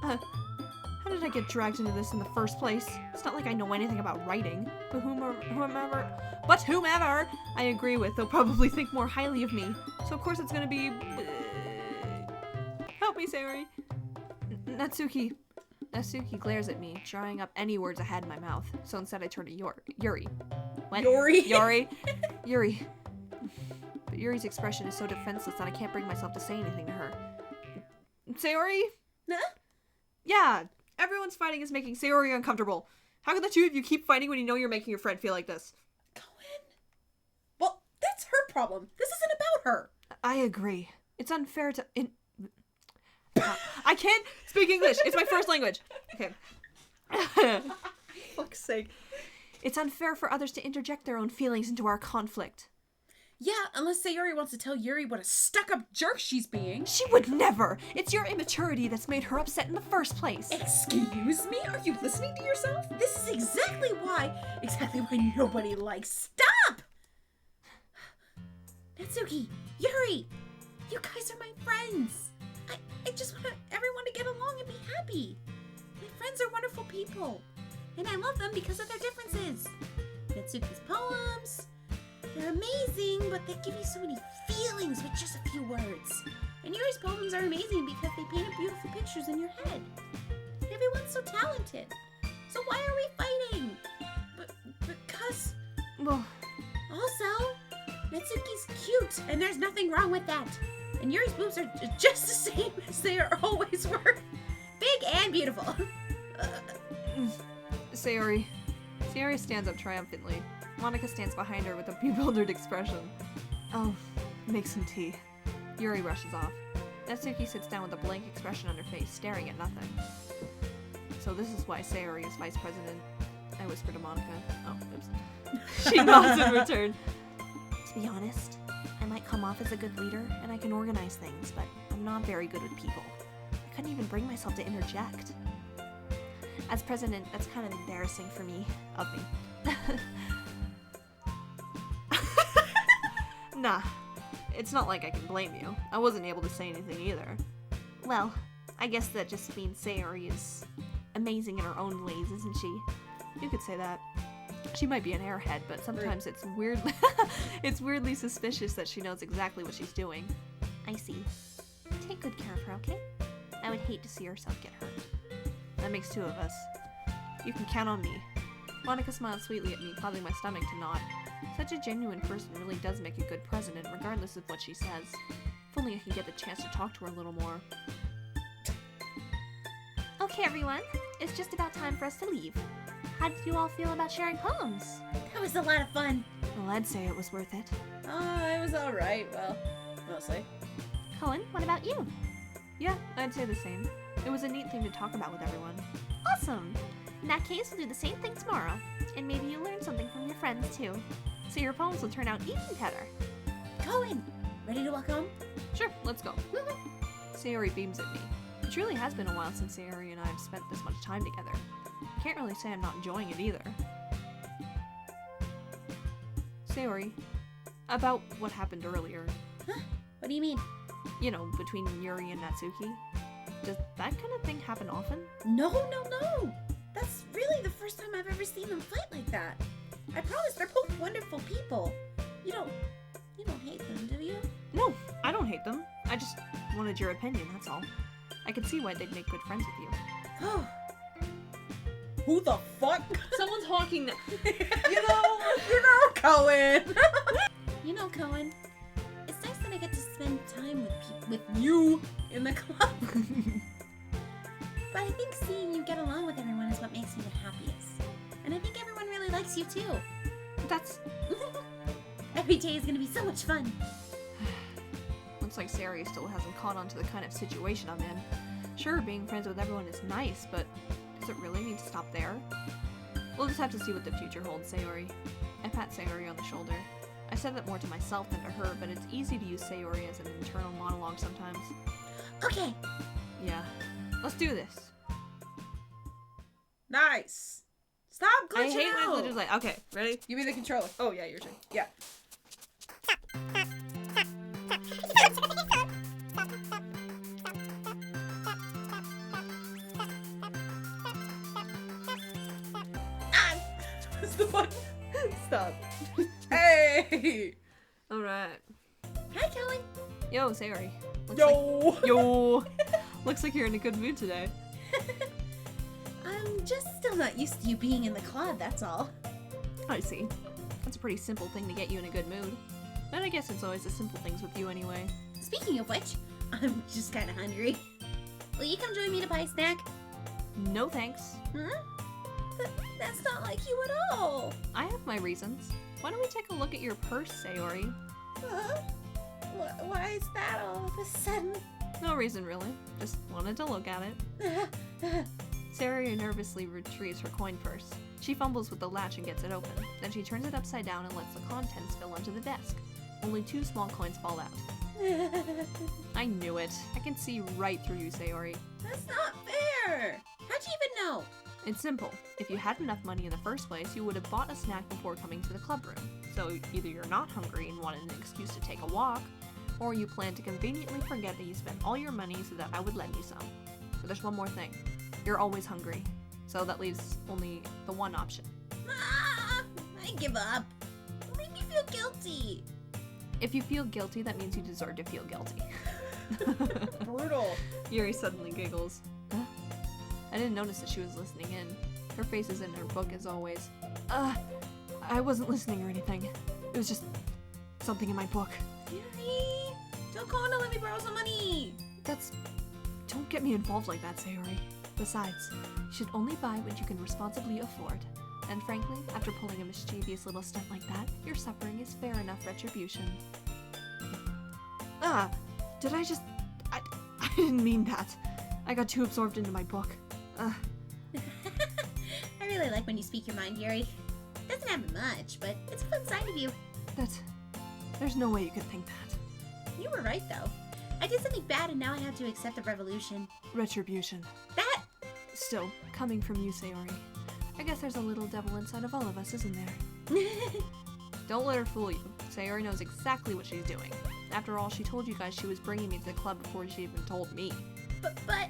How did I get dragged into this in the first place? It's not like I know anything about writing. But whomever I agree with, they'll probably think more highly of me. So of course it's gonna be... Help me, Sayori. Natsuki. Natsuki glares at me, drawing up any words I had in my mouth. So instead I turn to Yuri. What? Yuri? Yuri. But Yuri's expression is so defenseless that I can't bring myself to say anything to her. Sayori? Huh? Yeah, everyone's fighting is making Sayori uncomfortable. How can the two of you keep fighting when you know you're making your friend feel like this? Cohen? Well, that's her problem. This isn't about her. I agree. It's unfair to... I can't speak English. It's my first language. Okay. Fuck's sake. It's unfair for others to interject their own feelings into our conflict. Yeah, unless Sayori wants to tell Yuri what a stuck-up jerk she's being. She would never! It's your immaturity that's made her upset in the first place. Excuse me? Are you listening to yourself? This is exactly why nobody likes... Stop! Natsuki, Yuri, you guys are my friends. I just want everyone to get along and be happy. My friends are wonderful people, and I love them because of their differences. Natsuki's poems... they're amazing, but they give you so many feelings with just a few words. And Yuri's poems are amazing because they paint beautiful pictures in your head. Everyone's so talented. So why are we fighting? Because... Well... Also, Natsuki's cute, and there's nothing wrong with that. And Yuri's boobs are just the same as they always were. Big and beautiful. Sayori stands up triumphantly. Monica stands behind her with a bewildered expression. Oh, make some tea. Yuri rushes off. Natsuki sits down with a blank expression on her face, staring at nothing. So this is why Sayori is vice president, I whisper to Monica. Oh, oops. She nods in return. To be honest, I might come off as a good leader and I can organize things, but I'm not very good with people. I couldn't even bring myself to interject. As president, that's kind of embarrassing for me. Of me. Nah, it's not like I can blame you. I wasn't able to say anything either. Well, I guess that just means Sayori is amazing in her own ways, isn't she? You could say that. She might be an airhead, but sometimes it's weirdly it's weirdly suspicious that she knows exactly what she's doing. I see. Take good care of her, okay? I would hate to see herself get hurt. That makes two of us. You can count on me. Monica smiled sweetly at me, causing my stomach to knot. Such a genuine person really does make a good president, regardless of what she says. If only I could get the chance to talk to her a little more. Okay, everyone. It's just about time for us to leave. How did you all feel about sharing poems? That was a lot of fun. Well, I'd say it was worth it. It was alright. Well, mostly. Cohen, what about you? Yeah, I'd say the same. It was a neat thing to talk about with everyone. Awesome! In that case, we'll do the same thing tomorrow. And maybe you'll learn something from your friends, too. So your poems will turn out even better. Cohen, ready to walk home? Sure, let's go. Sayori beams at me. It truly has been a while since Sayori and I have spent this much time together. I can't really say I'm not enjoying it either. Sayori, about what happened earlier. Huh? What do you mean? You know, between Yuri and Natsuki. Does that kind of thing happen often? No. That's really the first time I've ever seen them fight like that. I promise they're both wonderful people. You don't hate them, do you? No, I don't hate them. I just wanted your opinion, that's all. I could see why they'd make good friends with you. Oh, Who the fuck? Someone's honking now. Cohen. you know, Cohen, it's nice that I get to spend time with you in the club. But I think seeing you get along with everyone is what makes me the happiest. And I think everyone really likes you too. That's... Every day is gonna be so much fun. Looks like Sayori still hasn't caught on to the kind of situation I'm in. Sure, being friends with everyone is nice, but does it really need to stop there? We'll just have to see what the future holds, Sayori. I pat Sayori on the shoulder. I said that more to myself than to her, but it's easy to use Sayori as an internal monologue sometimes. Okay. Yeah. Let's do this. Nice. Stop glitching I hate out. when glitches like, okay, ready? Give me the controller. Oh yeah, your turn. Yeah. What's the button? Stop. Hey. Alright. Hi, Cohen. Yo, Sayori. Yo. Looks like you're in a good mood today. I'm just still not used to you being in the club, that's all. I see. That's a pretty simple thing to get you in a good mood. But I guess it's always the simple things with you anyway. Speaking of which, I'm just kind of hungry. Will you come join me to buy a snack? No thanks. That's not like you at all. I have my reasons. Why don't we take a look at your purse, Sayori? Why is that all of a sudden? No reason really. Just wanted to look at it. Sayori nervously retrieves her coin purse. She fumbles with the latch and gets it open. Then she turns it upside down and lets the contents spill onto the desk. Only 2 small coins fall out. I knew it. I can see right through you, Sayori. That's not fair. How'd you even know? It's simple. If you had enough money in the first place, you would have bought a snack before coming to the club room. So either you're not hungry and wanted an excuse to take a walk, or you plan to conveniently forget that you spent all your money so that I would lend you some. But there's one more thing. You're always hungry. So that leaves only the one option. I give up. Make me feel guilty. If you feel guilty, that means you deserve to feel guilty. Brutal. Yuri suddenly giggles. Huh? I didn't notice that she was listening in. Her face is in her book as always. I wasn't listening or anything. It was just something in my book. Yuri, tell Cohen to let me borrow some money. Don't get me involved like that, Sayori. Besides, you should only buy what you can responsibly afford. And frankly, after pulling a mischievous little stunt like that, your suffering is fair enough retribution. Did I just... I didn't mean that. I got too absorbed into my book. I really like when you speak your mind, Yuri. Doesn't happen much, but it's a fun side of you. There's no way you could think that. You were right, though. I did something bad and now I have to accept the revolution. Retribution. That... Still, coming from you, Sayori. I guess there's a little devil inside of all of us, isn't there? Don't let her fool you. Sayori knows exactly what she's doing. After all, she told you guys she was bringing me to the club before she even told me. But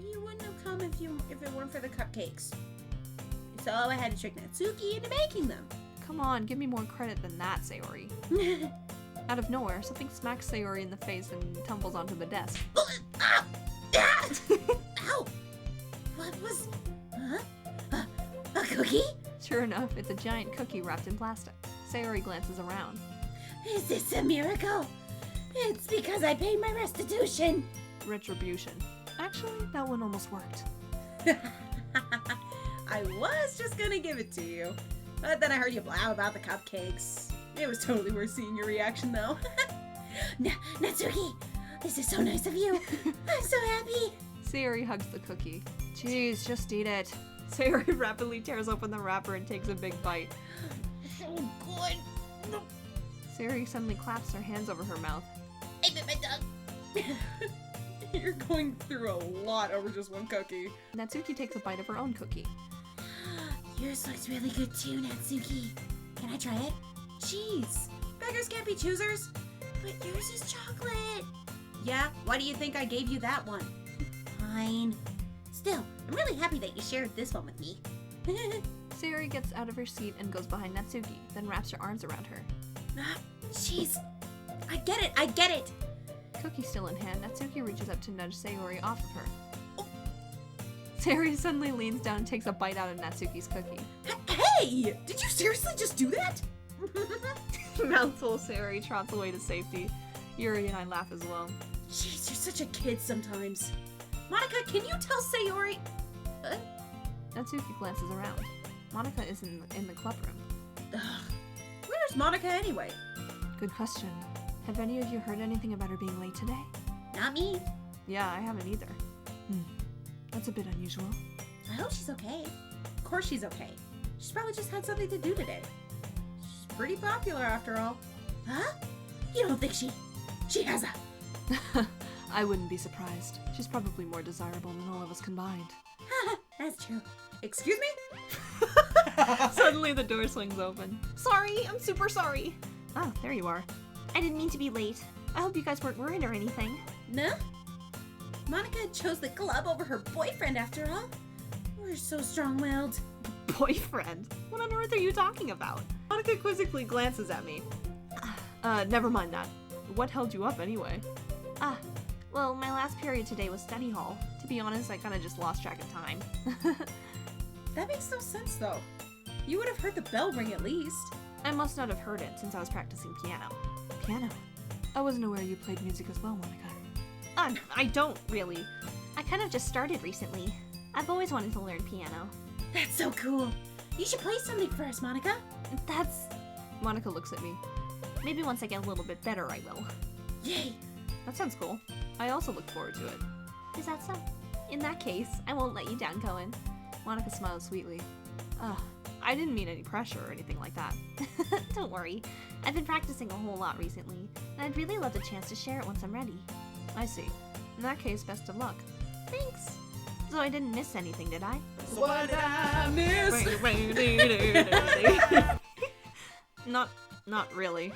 you wouldn't have come if it weren't for the cupcakes. So I had to trick Natsuki into making them. Come on, give me more credit than that, Sayori. Out of nowhere, something smacks Sayori in the face and tumbles onto the desk. Ow! What was... Huh? A cookie? Sure enough, it's a giant cookie wrapped in plastic. Sayori glances around. Is this a miracle? It's because I paid my restitution. Retribution. Actually, that one almost worked. I was just gonna give it to you, but then I heard you blab about the cupcakes. It was totally worth seeing your reaction, though. Natsuki, this is so nice of you. I'm so happy. Sayori hugs the cookie. Jeez, just eat it. Sayori rapidly tears open the wrapper and takes a big bite. So good. Sayori suddenly claps her hands over her mouth. I bit my tongue. You're going through a lot over just one cookie. Natsuki takes a bite of her own cookie. Yours looks really good too, Natsuki. Can I try it? Jeez, beggars can't be choosers. But yours is chocolate. Yeah, why do you think I gave you that one? Fine. Still, I'm really happy that you shared this one with me. Sayori gets out of her seat and goes behind Natsuki, then wraps her arms around her. Jeez. I get it. Cookie still in hand, Natsuki reaches up to nudge Sayori off of her. Oh. Sayori suddenly leans down and takes a bite out of Natsuki's cookie. Hey! Did you seriously just do that? Mouthful, Sayori trots away to safety. Yuri and I laugh as well. Jeez, you're such a kid sometimes. Monica, can you tell Sayori? Natsuki glances around. Monica is in the club room. Ugh. Where's Monica anyway? Good question. Have any of you heard anything about her being late today? Not me. Yeah, I haven't either. That's a bit unusual. I hope she's okay. Of course she's okay. She's probably just had something to do today. She's pretty popular after all. Huh? You don't think she has a... I wouldn't be surprised. She's probably more desirable than all of us combined. That's true. Excuse me? Suddenly the door swings open. Sorry, I'm super sorry. Oh, there you are. I didn't mean to be late. I hope you guys weren't worried or anything. No? Monica chose the club over her boyfriend after all. We're so strong-willed. Boyfriend? What on earth are you talking about? Monica quizzically glances at me. Never mind that. What held you up anyway? Well, my last period today was study hall. To be honest, I kinda just lost track of time. That makes no sense, though. You would have heard the bell ring at least. I must not have heard it since I was practicing piano. Piano? I wasn't aware you played music as well, Monica. I don't, really. I kind of just started recently. I've always wanted to learn piano. That's so cool. You should play something for us, Monica. Monica looks at me. Maybe once I get a little bit better, I will. Yay. That sounds cool. I also look forward to it. Is that so? In that case, I won't let you down, Cohen. Monica smiles sweetly. I didn't mean any pressure or anything like that. Don't worry. I've been practicing a whole lot recently, and I'd really love the chance to share it once I'm ready. I see. In that case, best of luck. Thanks. So I didn't miss anything, did I? What I miss? Not really.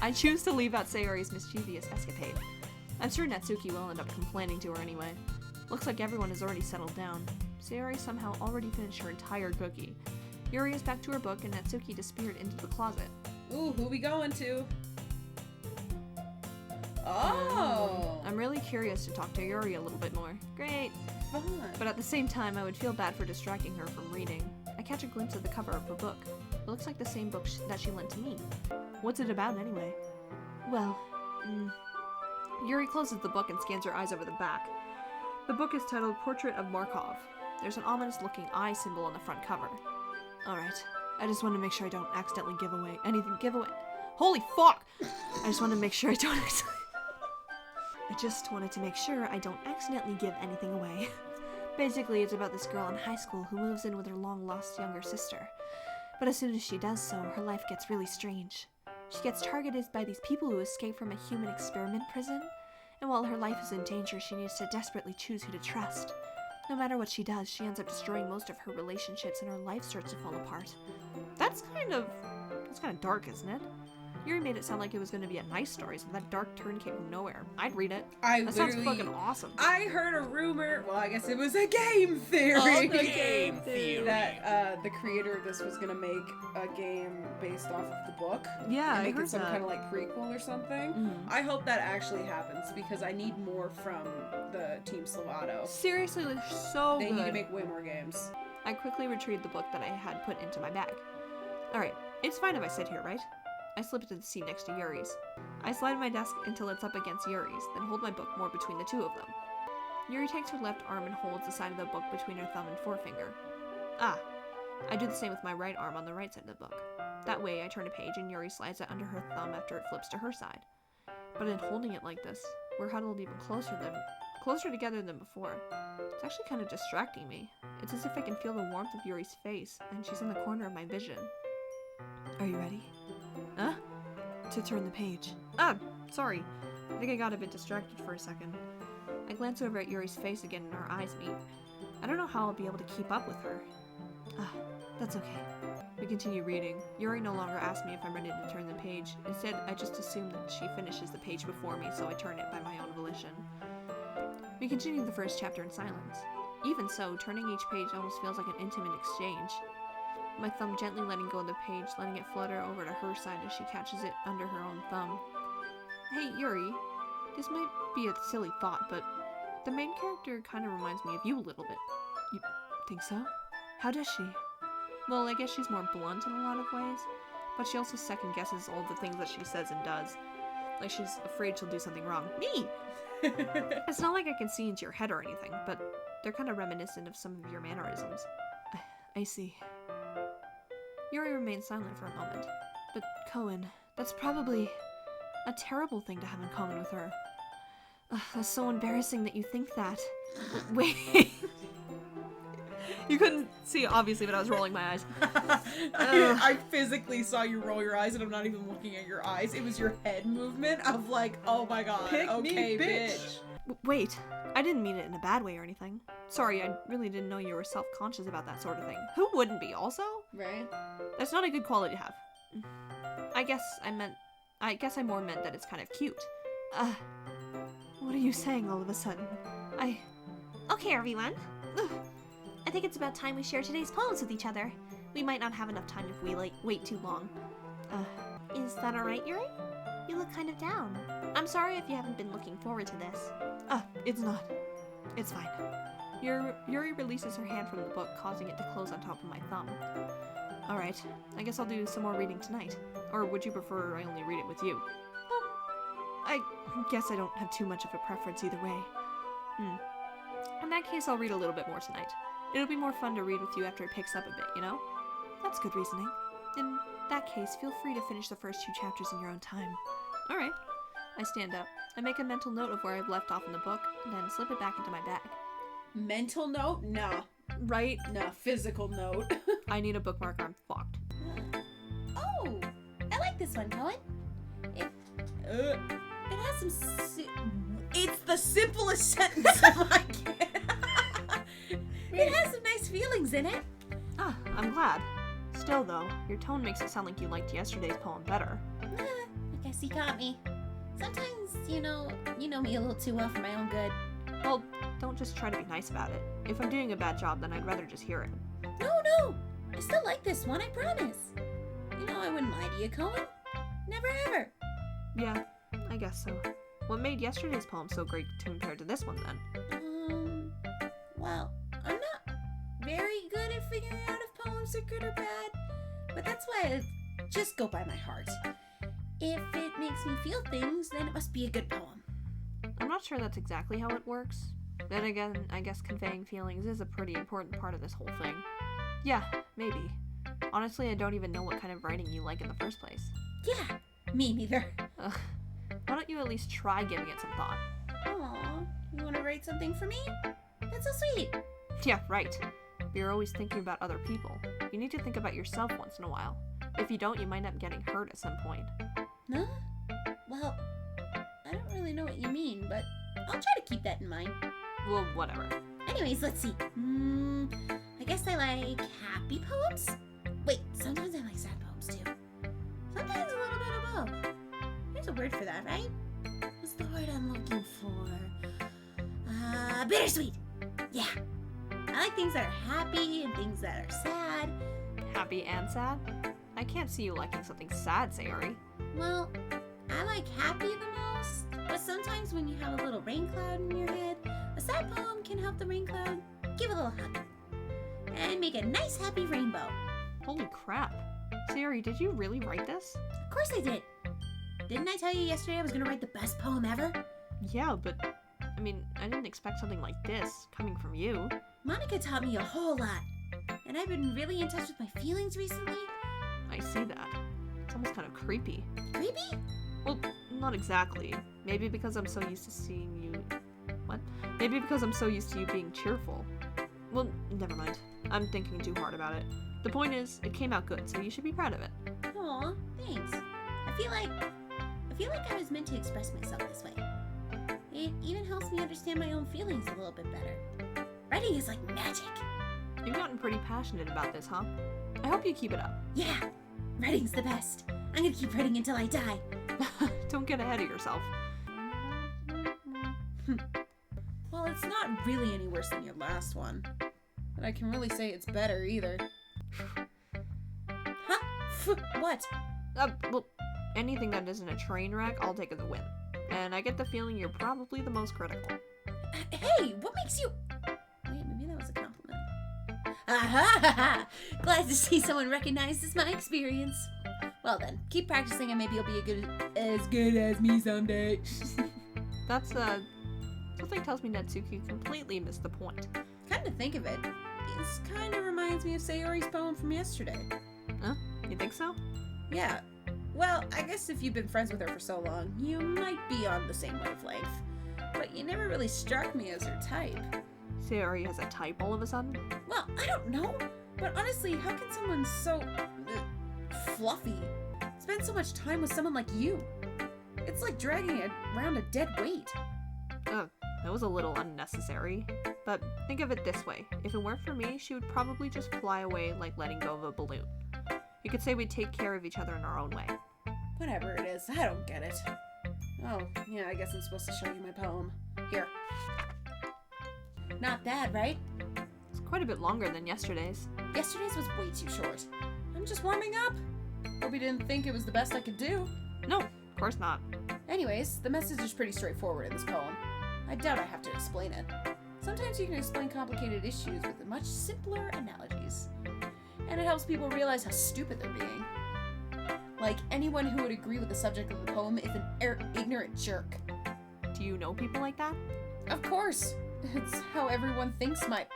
I choose to leave out Sayori's mischievous escapade. I'm sure Natsuki will end up complaining to her anyway. Looks like everyone has already settled down. Sayori somehow already finished her entire cookie. Yuri is back to her book and Natsuki disappeared into the closet. Ooh, who we going to? Oh! I'm really curious to talk to Yuri a little bit more. Great. Fun. But at the same time, I would feel bad for distracting her from reading. I catch a glimpse of the cover of her book. It looks like the same book that she lent to me. What's it about anyway? Well, Yuri closes the book and scans her eyes over the back. The book is titled Portrait of Markov. There's an ominous-looking eye symbol on the front cover. Alright, I just want to make sure I don't accidentally give away anything. Holy fuck! I just want to make sure I don't I just wanted to make sure I don't accidentally give anything away. Basically, it's about this girl in high school who moves in with her long-lost younger sister. But as soon as she does so, her life gets really strange. She gets targeted by these people who escape from a human experiment prison, and while her life is in danger, she needs to desperately choose who to trust. No matter what she does, she ends up destroying most of her relationships and her life starts to fall apart. That's kind of dark, isn't it? Yuri made it sound like it was going to be a nice story, so that dark turn came from nowhere. I'd read it. That sounds fucking awesome. I heard a rumor, well, I guess it was a game theory. Game theory. That the creator of this was going to make a game based off of the book. Yeah, and I make heard it some that. kind of like prequel or something. Mhm. I hope that actually happens because I need more from the Team Slovato. Seriously, they're so They good. need to make way more games. I quickly retrieved the book that I had put into my bag. Alright, it's fine if I sit here, right? I slip into the seat next to Yuri's. I slide my desk until it's up against Yuri's, then hold my book more between the two of them. Yuri takes her left arm and holds the side of the book between her thumb and forefinger. Ah, I do the same with my right arm on the right side of the book. That way, I turn a page and Yuri slides it under her thumb after it flips to her side. But in holding it like this, we're huddled even closer together than before. It's actually kind of distracting me. It's as if I can feel the warmth of Yuri's face, and she's in the corner of my vision. Are you ready? Huh? To turn the page. Ah, sorry. I think I got a bit distracted for a second. I glance over at Yuri's face again and our eyes meet. I don't know how I'll be able to keep up with her. Ah, that's okay. We continue reading. Yuri no longer asks me if I'm ready to turn the page. Instead, I just assume that she finishes the page before me, so I turn it by my own volition. We continue the first chapter in silence. Even so, turning each page almost feels like an intimate exchange. My thumb gently letting go of the page, letting it flutter over to her side as she catches it under her own thumb. Hey, Yuri, this might be a silly thought, but the main character kind of reminds me of you a little bit. You think so? How does she? Well, I guess she's more blunt in a lot of ways, but she also second guesses all the things that she says and does. Like she's afraid she'll do something wrong. Me! It's not like I can see into your head or anything, but they're kind of reminiscent of some of your mannerisms. I see. Yuri remains silent for a moment. But Cohen, that's probably a terrible thing to have in common with her. That's so embarrassing that you think that. Wait. You couldn't see, obviously, but I was rolling my eyes. I physically saw you roll your eyes, and I'm not even looking at your eyes. It was your head movement of like, oh my god, Pick okay, me, bitch. Wait, I didn't mean it in a bad way or anything. Sorry, I really didn't know you were self-conscious about that sort of thing. Who wouldn't be, also? Right? That's not a good quality to have. I guess I more meant that it's kind of cute. What are you saying all of a sudden? Okay, everyone. I think it's about time we share today's poems with each other. We might not have enough time if we, wait too long. Is that alright, Yuri? You look kind of down. I'm sorry if you haven't been looking forward to this. It's not. It's fine. Yuri releases her hand from the book, causing it to close on top of my thumb. Alright, I guess I'll do some more reading tonight. Or would you prefer I only read it with you? I guess I don't have too much of a preference either way. In that case, I'll read a little bit more tonight. It'll be more fun to read with you after it picks up a bit, you know? That's good reasoning. In that case, feel free to finish the first 2 chapters in your own time. Alright. I stand up. I make a mental note of where I've left off in the book, then slip it back into my bag. Mental note? Nah. Right? Nah, physical note. I need a bookmark or I'm fucked. Oh, I like this one, Cohen. It has some. It's the simplest sentence of my It has some nice feelings in it. I'm glad. Still, though, your tone makes it sound like you liked yesterday's poem better. I guess he got me. Sometimes, you know me a little too well for my own good. Well, don't just try to be nice about it. If I'm doing a bad job, then I'd rather just hear it. No, I still like this one, I promise. You know I wouldn't lie to you, Cohen. Never ever. Yeah, I guess so. What made yesterday's poem so great compared to this one, then? Well, I'm not very good at figuring out if poems are good or bad, but that's why I just go by my heart. If it makes me feel things, then it must be a good poem. I'm not sure that's exactly how it works. Then again, I guess conveying feelings is a pretty important part of this whole thing. Yeah, maybe. Honestly, I don't even know what kind of writing you like in the first place. Yeah, me neither. Ugh. Why don't you at least try giving it some thought? Aw, you want to write something for me? That's so sweet. Yeah, right. But you're always thinking about other people. You need to think about yourself once in a while. If you don't, you might end up getting hurt at some point. Huh? Well, I don't really know what you mean, but I'll try to keep that in mind. Well, whatever. Anyways, let's see. I guess I like happy poems? Wait, sometimes I like sad poems too. Sometimes a little bit of both. There's a word for that, right? What's the word I'm looking for? Bittersweet! Yeah. I like things that are happy and things that are sad. Happy and sad? I can't see you liking something sad, Sayori. Well, I like happy the most, but sometimes when you have a little rain cloud in your head, a sad poem can help the rain cloud give a little hug and make a nice happy rainbow. Holy crap. Sayori, did you really write this? Of course I did. Didn't I tell you yesterday I was gonna write the best poem ever? Yeah, but I mean, I didn't expect something like this coming from you. Monica taught me a whole lot, and I've been really in touch with my feelings recently. I see that. It's almost kind of creepy. Creepy? Well, not exactly. Maybe because I'm so used to seeing you... What? Maybe because I'm so used to you being cheerful. Well, never mind. I'm thinking too hard about it. The point is, it came out good, so you should be proud of it. Aw, thanks. I feel like I was meant to express myself this way. It even helps me understand my own feelings a little bit better. Writing is like magic. You've gotten pretty passionate about this, huh? I hope you keep it up. Yeah, writing's the best. I'm gonna keep writing until I die. Don't get ahead of yourself. Well, it's not really any worse than your last one. But I can really say it's better either. Huh? What? Well, anything that isn't a train wreck, I'll take as a win. And I get the feeling you're probably the most critical. Hey, what makes you... Wait, maybe that was a compliment. Aha! Glad to see someone recognizes my experience. Well then, keep practicing and maybe you'll be as good as me someday. That's, something tells me Natsuki completely missed the point. Come to think of it, this kind of reminds me of Sayori's poem from yesterday. Huh? You think so? Yeah. Well, I guess if you've been friends with her for so long, you might be on the same wavelength. But you never really struck me as her type. Sayori has a type all of a sudden? Well, I don't know. But honestly, how can someone so... fluffy spend so much time with someone like you? It's like dragging around a dead weight. That was a little unnecessary. But think of it this way. If it weren't for me, she would probably just fly away like letting go of a balloon. You could say we take care of each other in our own way. Whatever it is, I don't get it. Oh, yeah, I guess I'm supposed to show you my poem. Here. Not bad, right? It's quite a bit longer than yesterday's. Yesterday's was way too short. I'm just warming up. Hope you didn't think it was the best I could do. No, of course not. Anyways, the message is pretty straightforward in this poem. I doubt I have to explain it. Sometimes you can explain complicated issues with much simpler analogies. And it helps people realize how stupid they're being. Like, anyone who would agree with the subject of the poem is an ignorant jerk. Do you know people like that? Of course! It's how everyone thinks my...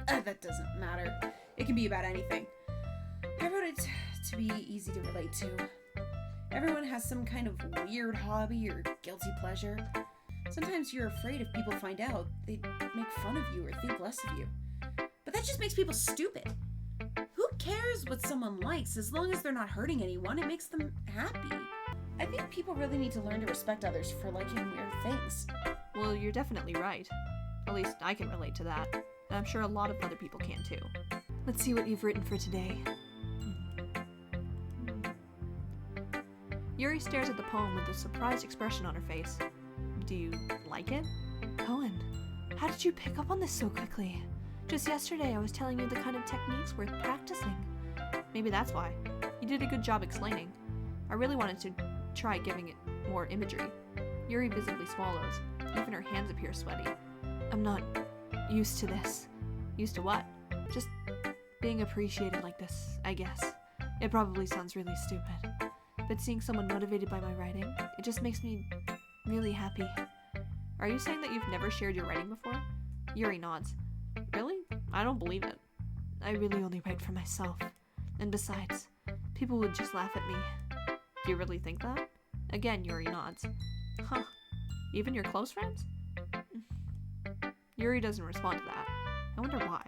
that doesn't matter. It can be about anything. I wrote it to be easy to relate to. Everyone has some kind of weird hobby or guilty pleasure. Sometimes you're afraid if people find out, they'd make fun of you or think less of you. But that just makes people stupid. Who cares what someone likes as long as they're not hurting anyone? It makes them happy. I think people really need to learn to respect others for liking weird things. Well, you're definitely right. At least I can relate to that. And I'm sure a lot of other people can too. Let's see what you've written for today. Yuri stares at the poem with a surprised expression on her face. Do you like it? Cohen, how did you pick up on this so quickly? Just yesterday I was telling you the kind of techniques worth practicing. Maybe that's why. You did a good job explaining. I really wanted to try giving it more imagery. Yuri visibly swallows. Even her hands appear sweaty. I'm not used to this. Used to what? Just being appreciated like this, I guess. It probably sounds really stupid. But seeing someone motivated by my writing, it just makes me really happy. Are you saying that you've never shared your writing before? Yuri nods. Really? I don't believe it. I really only write for myself. And besides, people would just laugh at me. Do you really think that? Again, Yuri nods. Huh. Even your close friends? Yuri doesn't respond to that. I wonder why.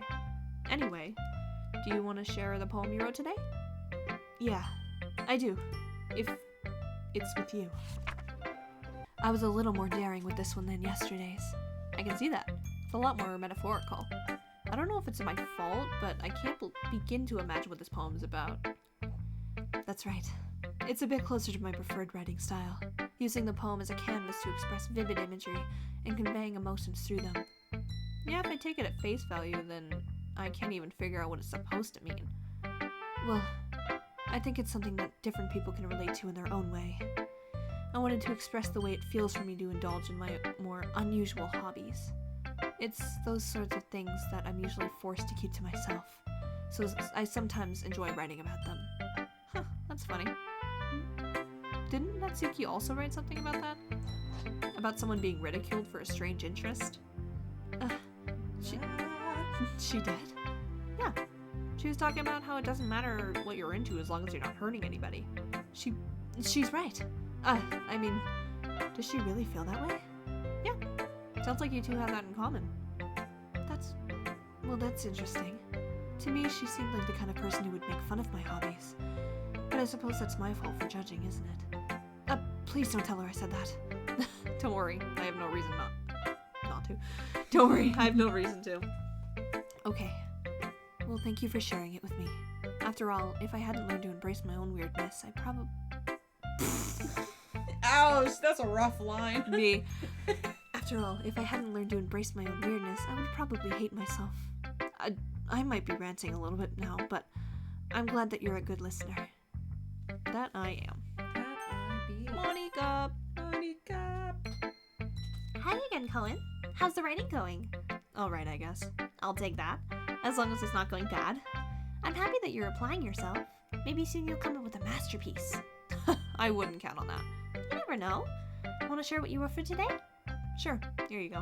Anyway, do you want to share the poem you wrote today? Yeah, I do. it's with you. I was a little more daring with this one than yesterday's. I can see that. It's a lot more metaphorical. I don't know if it's my fault, but I can't begin to imagine what this poem is about. That's right. It's a bit closer to my preferred writing style, using the poem as a canvas to express vivid imagery and conveying emotions through them. Yeah, if I take it at face value, then I can't even figure out what it's supposed to mean. Well, I think it's something that different people can relate to in their own way. I wanted to express the way it feels for me to indulge in my more unusual hobbies. It's those sorts of things that I'm usually forced to keep to myself, so I sometimes enjoy writing about them. Huh, that's funny. Didn't Natsuki also write something about that? About someone being ridiculed for a strange interest? She did? Yeah. She was talking about how it doesn't matter what you're into as long as you're not hurting anybody. She's right. I mean, does she really feel that way? Yeah. Sounds like you two have that in common. That's interesting. To me, she seemed like the kind of person who would make fun of my hobbies. But I suppose that's my fault for judging, isn't it? Please don't tell her I said that. Don't worry, I have no reason not to. Don't worry, I have no reason to. Okay. Well, thank you for sharing it with me. After all, if I hadn't learned to embrace my own weirdness, I probably... Ouch, that's a rough line. Me. After all, if I hadn't learned to embrace my own weirdness, I would probably hate myself. I might be ranting a little bit now, but I'm glad that you're a good listener. That I am. That I be. Monica! Hi again, Cohen. How's the writing going? Alright, I guess. I'll take that, as long as it's not going bad. I'm happy that you're applying yourself. Maybe soon you'll come up with a masterpiece. I wouldn't count on that. You never know. Want to share what you wrote for today? Sure, here you go.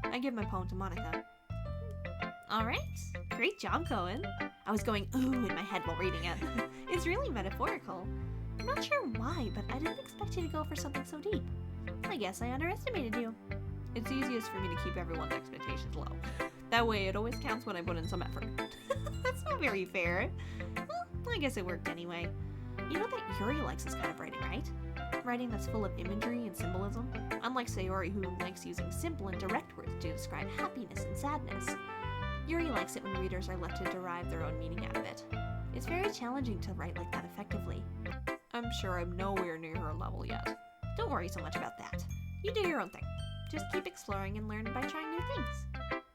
I give my poem to Monica. Alright. Great job, Cohen. I was going ooh in my head while reading it. It's really metaphorical. I'm not sure why, but I didn't expect you to go for something so deep. I guess I underestimated you. It's easiest for me to keep everyone's expectations low. That way it always counts when I put in some effort. That's not very fair. Well, I guess it worked anyway. You know that Yuri likes this kind of writing, right? Writing that's full of imagery and symbolism. Unlike Sayori, who likes using simple and direct words to describe happiness and sadness. Yuri likes it when readers are left to derive their own meaning out of it. It's very challenging to write like that effectively. I'm sure I'm nowhere near her level yet. Don't worry so much about that. You do your own thing. Just keep exploring and learn by trying new things.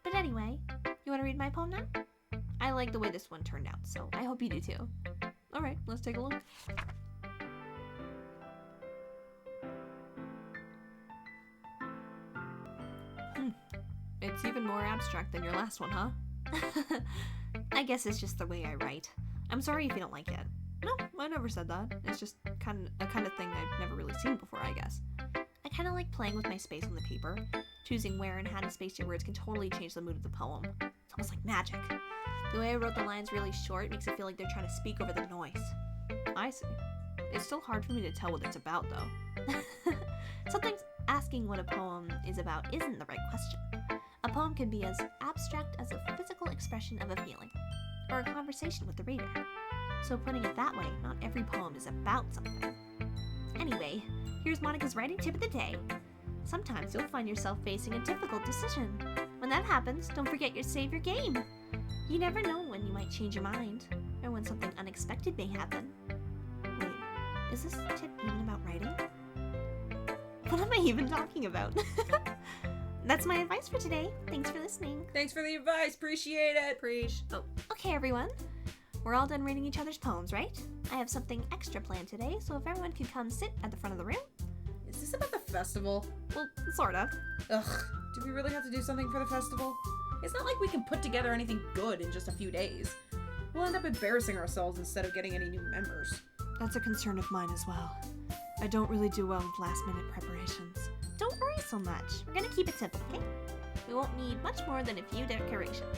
But anyway, you want to read my poem now? I like the way this one turned out, so I hope you do too. Alright, let's take a look. It's even more abstract than your last one, huh? I guess it's just the way I write. I'm sorry if you don't like it. No, I never said that. It's just a kind of thing I've never really seen before, I guess. I kind of like playing with my space on the paper. Choosing where and how to space your words can totally change the mood of the poem. It's almost like magic. The way I wrote the lines really short makes it feel like they're trying to speak over the noise. I see. It's still hard for me to tell what it's about, though. Sometimes asking what a poem is about isn't the right question. A poem can be as abstract as a physical expression of a feeling, or a conversation with the reader. So putting it that way, not every poem is about something. Anyway, here's Monica's writing tip of the day. Sometimes you'll find yourself facing a difficult decision. When that happens, don't forget to save your game. You never know when you might change your mind, or when something unexpected may happen. Wait, is this tip even about writing? What am I even talking about? That's my advice for today. Thanks for listening. Thanks for the advice. Appreciate it. Preach. Oh, Okay, everyone. We're all done reading each other's poems, right? I have something extra planned today, so if everyone could come sit at the front of the room. Is this about the festival? Well, sort of. Ugh, do we really have to do something for the festival? It's not like we can put together anything good in just a few days. We'll end up embarrassing ourselves instead of getting any new members. that's a concern of mine as well. I don't really do well with last-minute preparations. Don't worry so much. We're gonna keep it simple, okay? We won't need much more than a few decorations.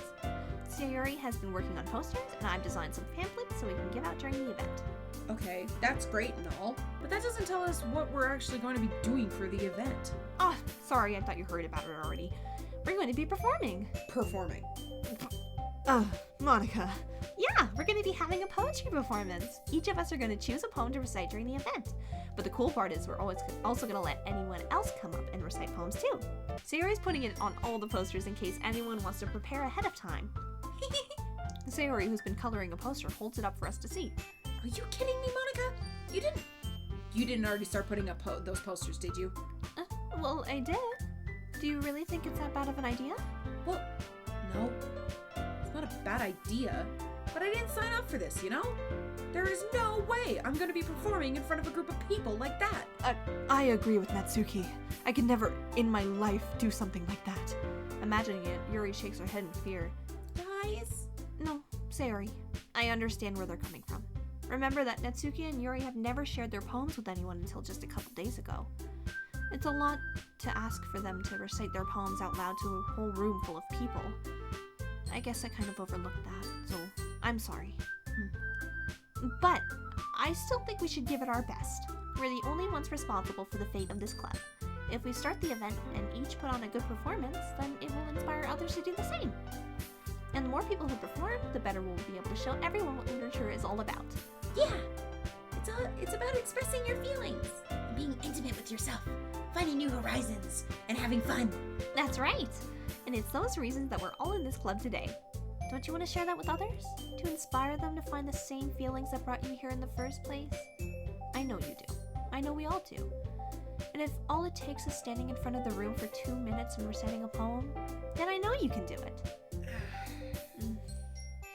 Sayori has been working on posters, and I've designed some pamphlets so we can give out during the event. Okay, that's great and all, but that doesn't tell us what we're actually going to be doing for the event. Oh, sorry, I thought you heard about it already. We're going to be performing. Performing. Monica. Yeah, we're going to be having a poetry performance. Each of us are going to choose a poem to recite during the event. But the cool part is we're always also gonna let anyone else come up and recite poems too. Sayori's putting it on all the posters in case anyone wants to prepare ahead of time. Sayori, who's been coloring a poster, holds it up for us to see. Are you kidding me, Monica? You didn't already start putting up those posters, did you? Well, I did. Do you really think it's that bad of an idea? Well, no. It's not a bad idea. But I didn't sign up for this, you know? There is no way I'm gonna be performing in front of a group of people like that. I agree with Natsuki. I could never in my life do something like that. Imagining it, Yuri shakes her head in fear. Guys? No, Sayori. I understand where they're coming from. Remember that Natsuki and Yuri have never shared their poems with anyone until just a couple days ago. It's a lot to ask for them to recite their poems out loud to a whole room full of people. I guess I kind of overlooked that, so I'm sorry. But I still think we should give it our best. We're the only ones responsible for the fate of this club. If we start the event and each put on a good performance, then it will inspire others to do the same. And the more people who perform, the better we'll be able to show everyone what literature is all about. Yeah, it's about expressing your feelings, and being intimate with yourself, finding new horizons, and having fun. That's right! And it's those reasons that we're all in this club today. Don't you want to share that with others? To inspire them to find the same feelings that brought you here in the first place? I know you do. I know we all do. And if all it takes is standing in front of the room for 2 minutes and reciting a poem, then I know you can do it.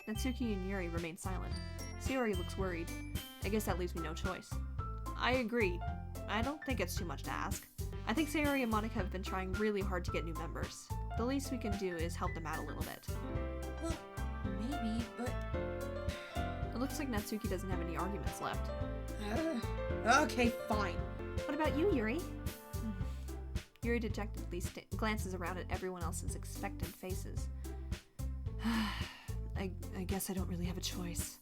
Natsuki and Yuri remain silent. Sayori looks worried. I guess that leaves me no choice. I agree. I don't think it's too much to ask. I think Sayori and Monica have been trying really hard to get new members. The least we can do is help them out a little bit. Well, maybe, but... It looks like Natsuki doesn't have any arguments left. Okay, fine. What about you, Yuri? Yuri dejectedly glances around at everyone else's expectant faces. I guess I don't really have a choice.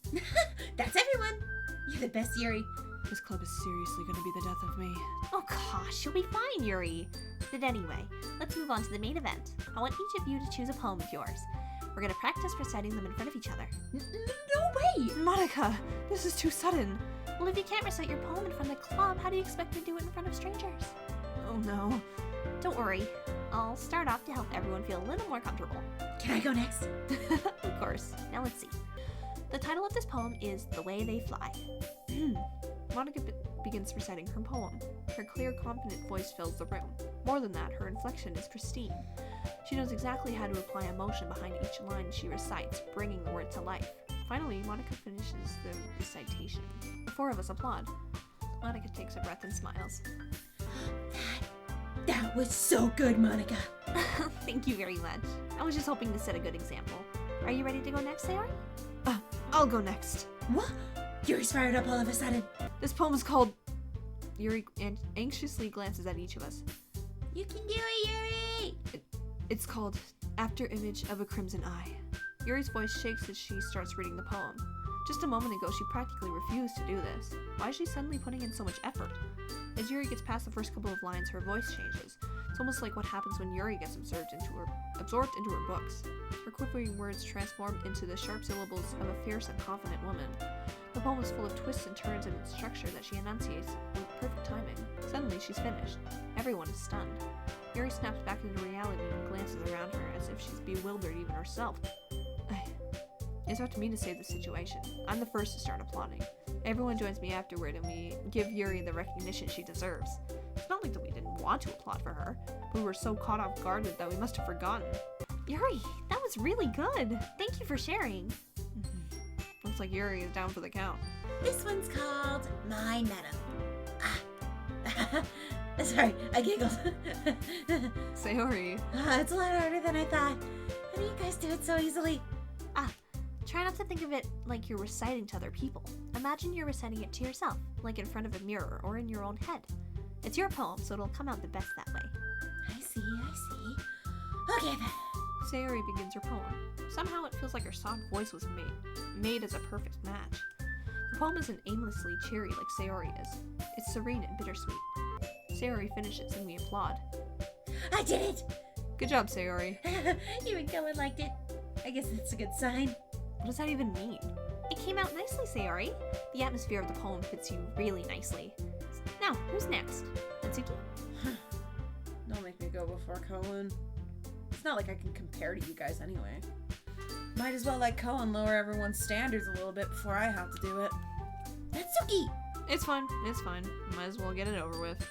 That's everyone. You're the best, Yuri. This club is seriously going to be the death of me. Oh gosh, you'll be fine, Yuri. But anyway, let's move on to the main event. I want each of you to choose a poem of yours. We're gonna practice reciting them in front of each other. No way! Monica, this is too sudden. Well, if you can't recite your poem in front of the club, how do you expect to do it in front of strangers? Oh no. Don't worry. I'll start off to help everyone feel a little more comfortable. Can I go next? Of course. Now let's see. The title of this poem is The Way They Fly. Monica begins reciting her poem. Her clear, confident voice fills the room. More than that, her inflection is pristine. She knows exactly how to apply emotion behind each line she recites, bringing the word to life. Finally, Monica finishes the recitation. The four of us applaud. Monica takes a breath and smiles. That was so good, Monica. Thank you very much. I was just hoping to set a good example. Are you ready to go next, Sayori? I'll go next. What? Yuri's fired up all of a sudden. This poem is called... Yuri anxiously glances at each of us. You can do it, Yuri! It's called After Image of a Crimson Eye. Yuri's voice shakes as she starts reading the poem. Just a moment ago, she practically refused to do this. Why is she suddenly putting in so much effort? As Yuri gets past the first couple of lines, her voice changes. It's almost like what happens when Yuri gets absorbed into her books. Her quivering words transform into the sharp syllables of a fierce and confident woman. The poem is full of twists and turns in its structure that she enunciates with perfect timing. Suddenly, she's finished. Everyone is stunned. Yuri snaps back into reality and glances around her as if she's bewildered even herself. It's up to me to save the situation. I'm the first to start applauding. Everyone joins me afterward and we give Yuri the recognition she deserves. It's not like that we didn't want to applaud for her, but we were so caught off guard that we must have forgotten. Yuri, that was really good. Thank you for sharing. Looks like Yuri is down for the count. This one's called My Meadow. Sorry, I giggled. Sayori. It's a lot harder than I thought. How do you guys do it so easily? Try not to think of it like you're reciting to other people. Imagine you're reciting it to yourself, like in front of a mirror or in your own head. It's your poem, so it'll come out the best that way. I see. Okay then. Sayori begins her poem. Somehow it feels like her soft voice was made as a perfect match. The poem isn't aimlessly cheery like Sayori is. It's serene and bittersweet. Sayori finishes and we applaud. I did it! Good job, Sayori. Even Kellen liked it. I guess that's a good sign. What does that even mean? It came out nicely, Sayori. The atmosphere of the poem fits you really nicely. Now, who's next? Natsuki? Don't make me go before Cohen. It's not like I can compare to you guys anyway. Might as well let Cohen lower everyone's standards a little bit before I have to do it. Natsuki! It's fine. Might as well get it over with.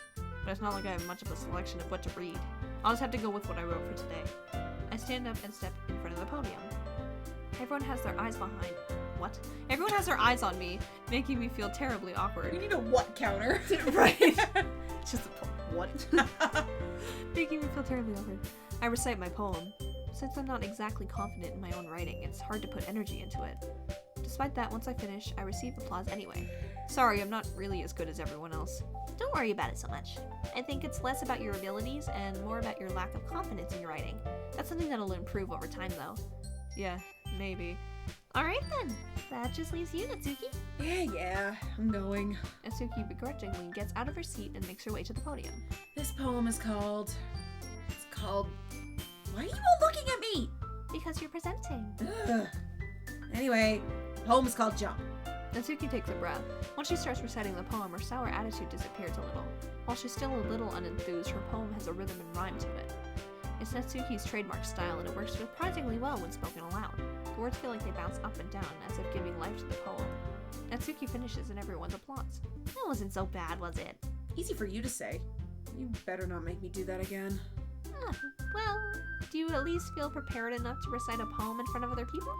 But it's not like I have much of a selection of what to read. I'll just have to go with what I wrote for today. I stand up and step in front of the podium. Everyone has their eyes behind... What? Everyone has their eyes on me, making me feel terribly We awkward. need a what counter. Right. Just what? Making me feel terribly awkward. I recite my poem. Since I'm not exactly confident in my own writing, it's hard to put energy into it. Despite that, once I finish, I receive applause anyway. Sorry, I'm not really as good as everyone else. Don't worry about it so much. I think it's less about your abilities and more about your lack of confidence in your writing. That's something that'll improve over time, though. Yeah, maybe. Alright then, that just leaves you, Natsuki. Yeah, I'm going. Natsuki begrudgingly gets out of her seat and makes her way to the podium. This poem is called... Why are you all looking at me? Because you're presenting. Ugh. Anyway, the poem is called Jump. Natsuki takes a breath. Once she starts reciting the poem, her sour attitude disappears a little. While she's still a little unenthused, her poem has a rhythm and rhyme to it. It's Natsuki's trademark style, and it works surprisingly well when spoken aloud. The words feel like they bounce up and down, as if giving life to the poem. Natsuki finishes and everyone applauds. That wasn't so bad, was it? Easy for you to say. You better not make me do that again. Well, do you at least feel prepared enough to recite a poem in front of other people?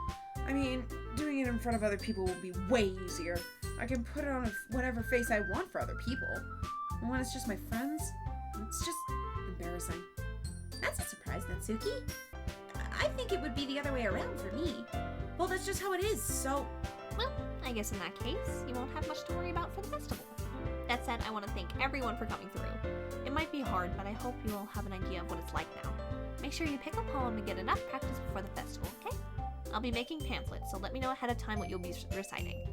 I mean, doing it in front of other people will be way easier. I can put it on whatever face I want for other people. And when it's just my friends, it's just embarrassing. That's a surprise, Natsuki. I think it would be the other way around for me. Well, that's just how it is, so... Well, I guess in that case, you won't have much to worry about for the festival. That said, I want to thank everyone for coming through. It might be hard, but I hope you all have an idea of what it's like now. Make sure you pick a poem and get enough practice before the festival, okay? I'll be making pamphlets, so let me know ahead of time what you'll be reciting.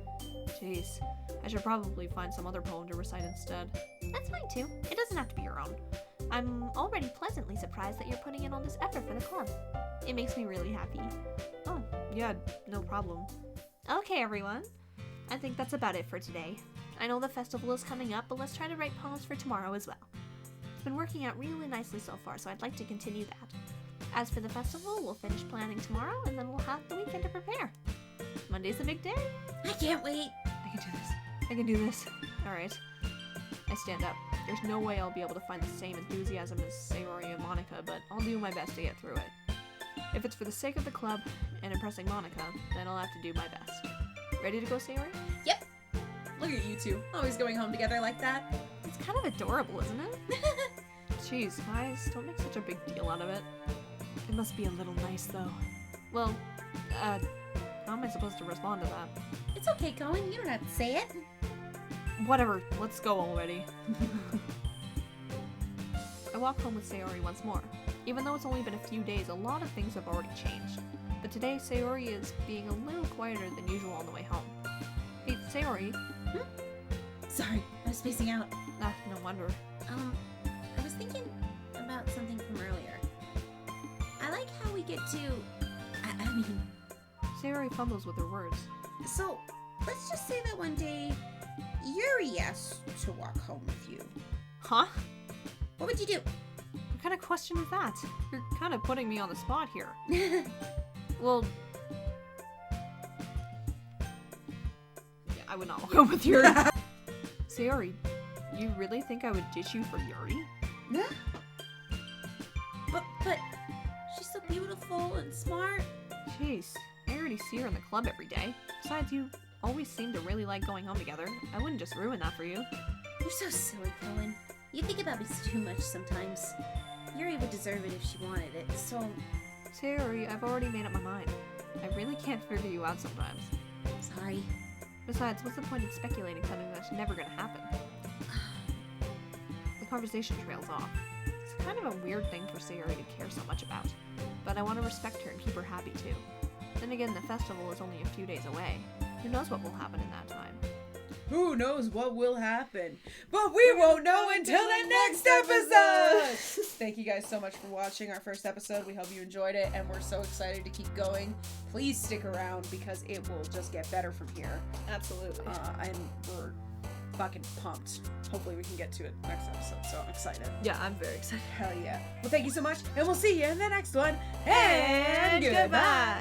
Jeez, I should probably find some other poem to recite instead. That's fine too. It doesn't have to be your own. I'm already pleasantly surprised that you're putting in all this effort for the club. It makes me really happy. Oh, yeah, no problem. Okay, everyone. I think that's about it for today. I know the festival is coming up, but let's try to write poems for tomorrow as well. It's been working out really nicely so far, so I'd like to continue that. As for the festival, we'll finish planning tomorrow, and then we'll have the weekend to prepare. Monday's a big day. I can't wait. I can do this. Alright. I stand up. There's no way I'll be able to find the same enthusiasm as Sayori and Monica, but I'll do my best to get through it. If it's for the sake of the club and impressing Monica, then I'll have to do my best. Ready to go, Sayori? Yep. Look at you two, always going home together like that. It's kind of adorable, isn't it? Jeez, guys, don't make such a big deal out of it. It must be a little nice, though. Well, how am I supposed to respond to that? It's okay, Cohen. You don't have to say it. Whatever, let's go already. I walk home with Sayori once more. Even though it's only been a few days, a lot of things have already changed. But today, Sayori is being a little quieter than usual on the way home. Hey, Sayori. Sorry, I was spacing out. Ah, no wonder. I was thinking about something from earlier. I like how we get to... I mean... Sayori fumbles with her words. So, let's just say that one day, Yuri asked to walk home with you. Huh? What would you do? What kind of question is that? You're kind of putting me on the spot here. Well... Yeah, I would not walk home with Yuri. Sayori, you really think I would ditch you for Yuri? Nah. But she's so beautiful and smart. Jeez, I already see her in the club every day. Besides, you always seem to really like going home together. I wouldn't just ruin that for you. You're so silly, Cohen. You think about me too much sometimes. Yuri would deserve it if she wanted it, so... Sayori, I've already made up my mind. I really can't figure you out sometimes. Sorry. Besides, what's the point in speculating something that's never gonna happen? The conversation trails off. It's kind of a weird thing for Sayori to care so much about, but I want to respect her and keep her happy too. Then again, the festival is only a few days away. Who knows what will happen in that time? Who knows what will happen? But we won't know until the next episode! Thank you guys so much for watching our first episode. We hope you enjoyed it, and we're so excited to keep going. Please stick around, because it will just get better from here. Absolutely. And we're fucking pumped. Hopefully we can get to it next episode, so I'm excited. Yeah, I'm very excited. Hell yeah. Well, thank you so much, and we'll see you in the next one. And goodbye.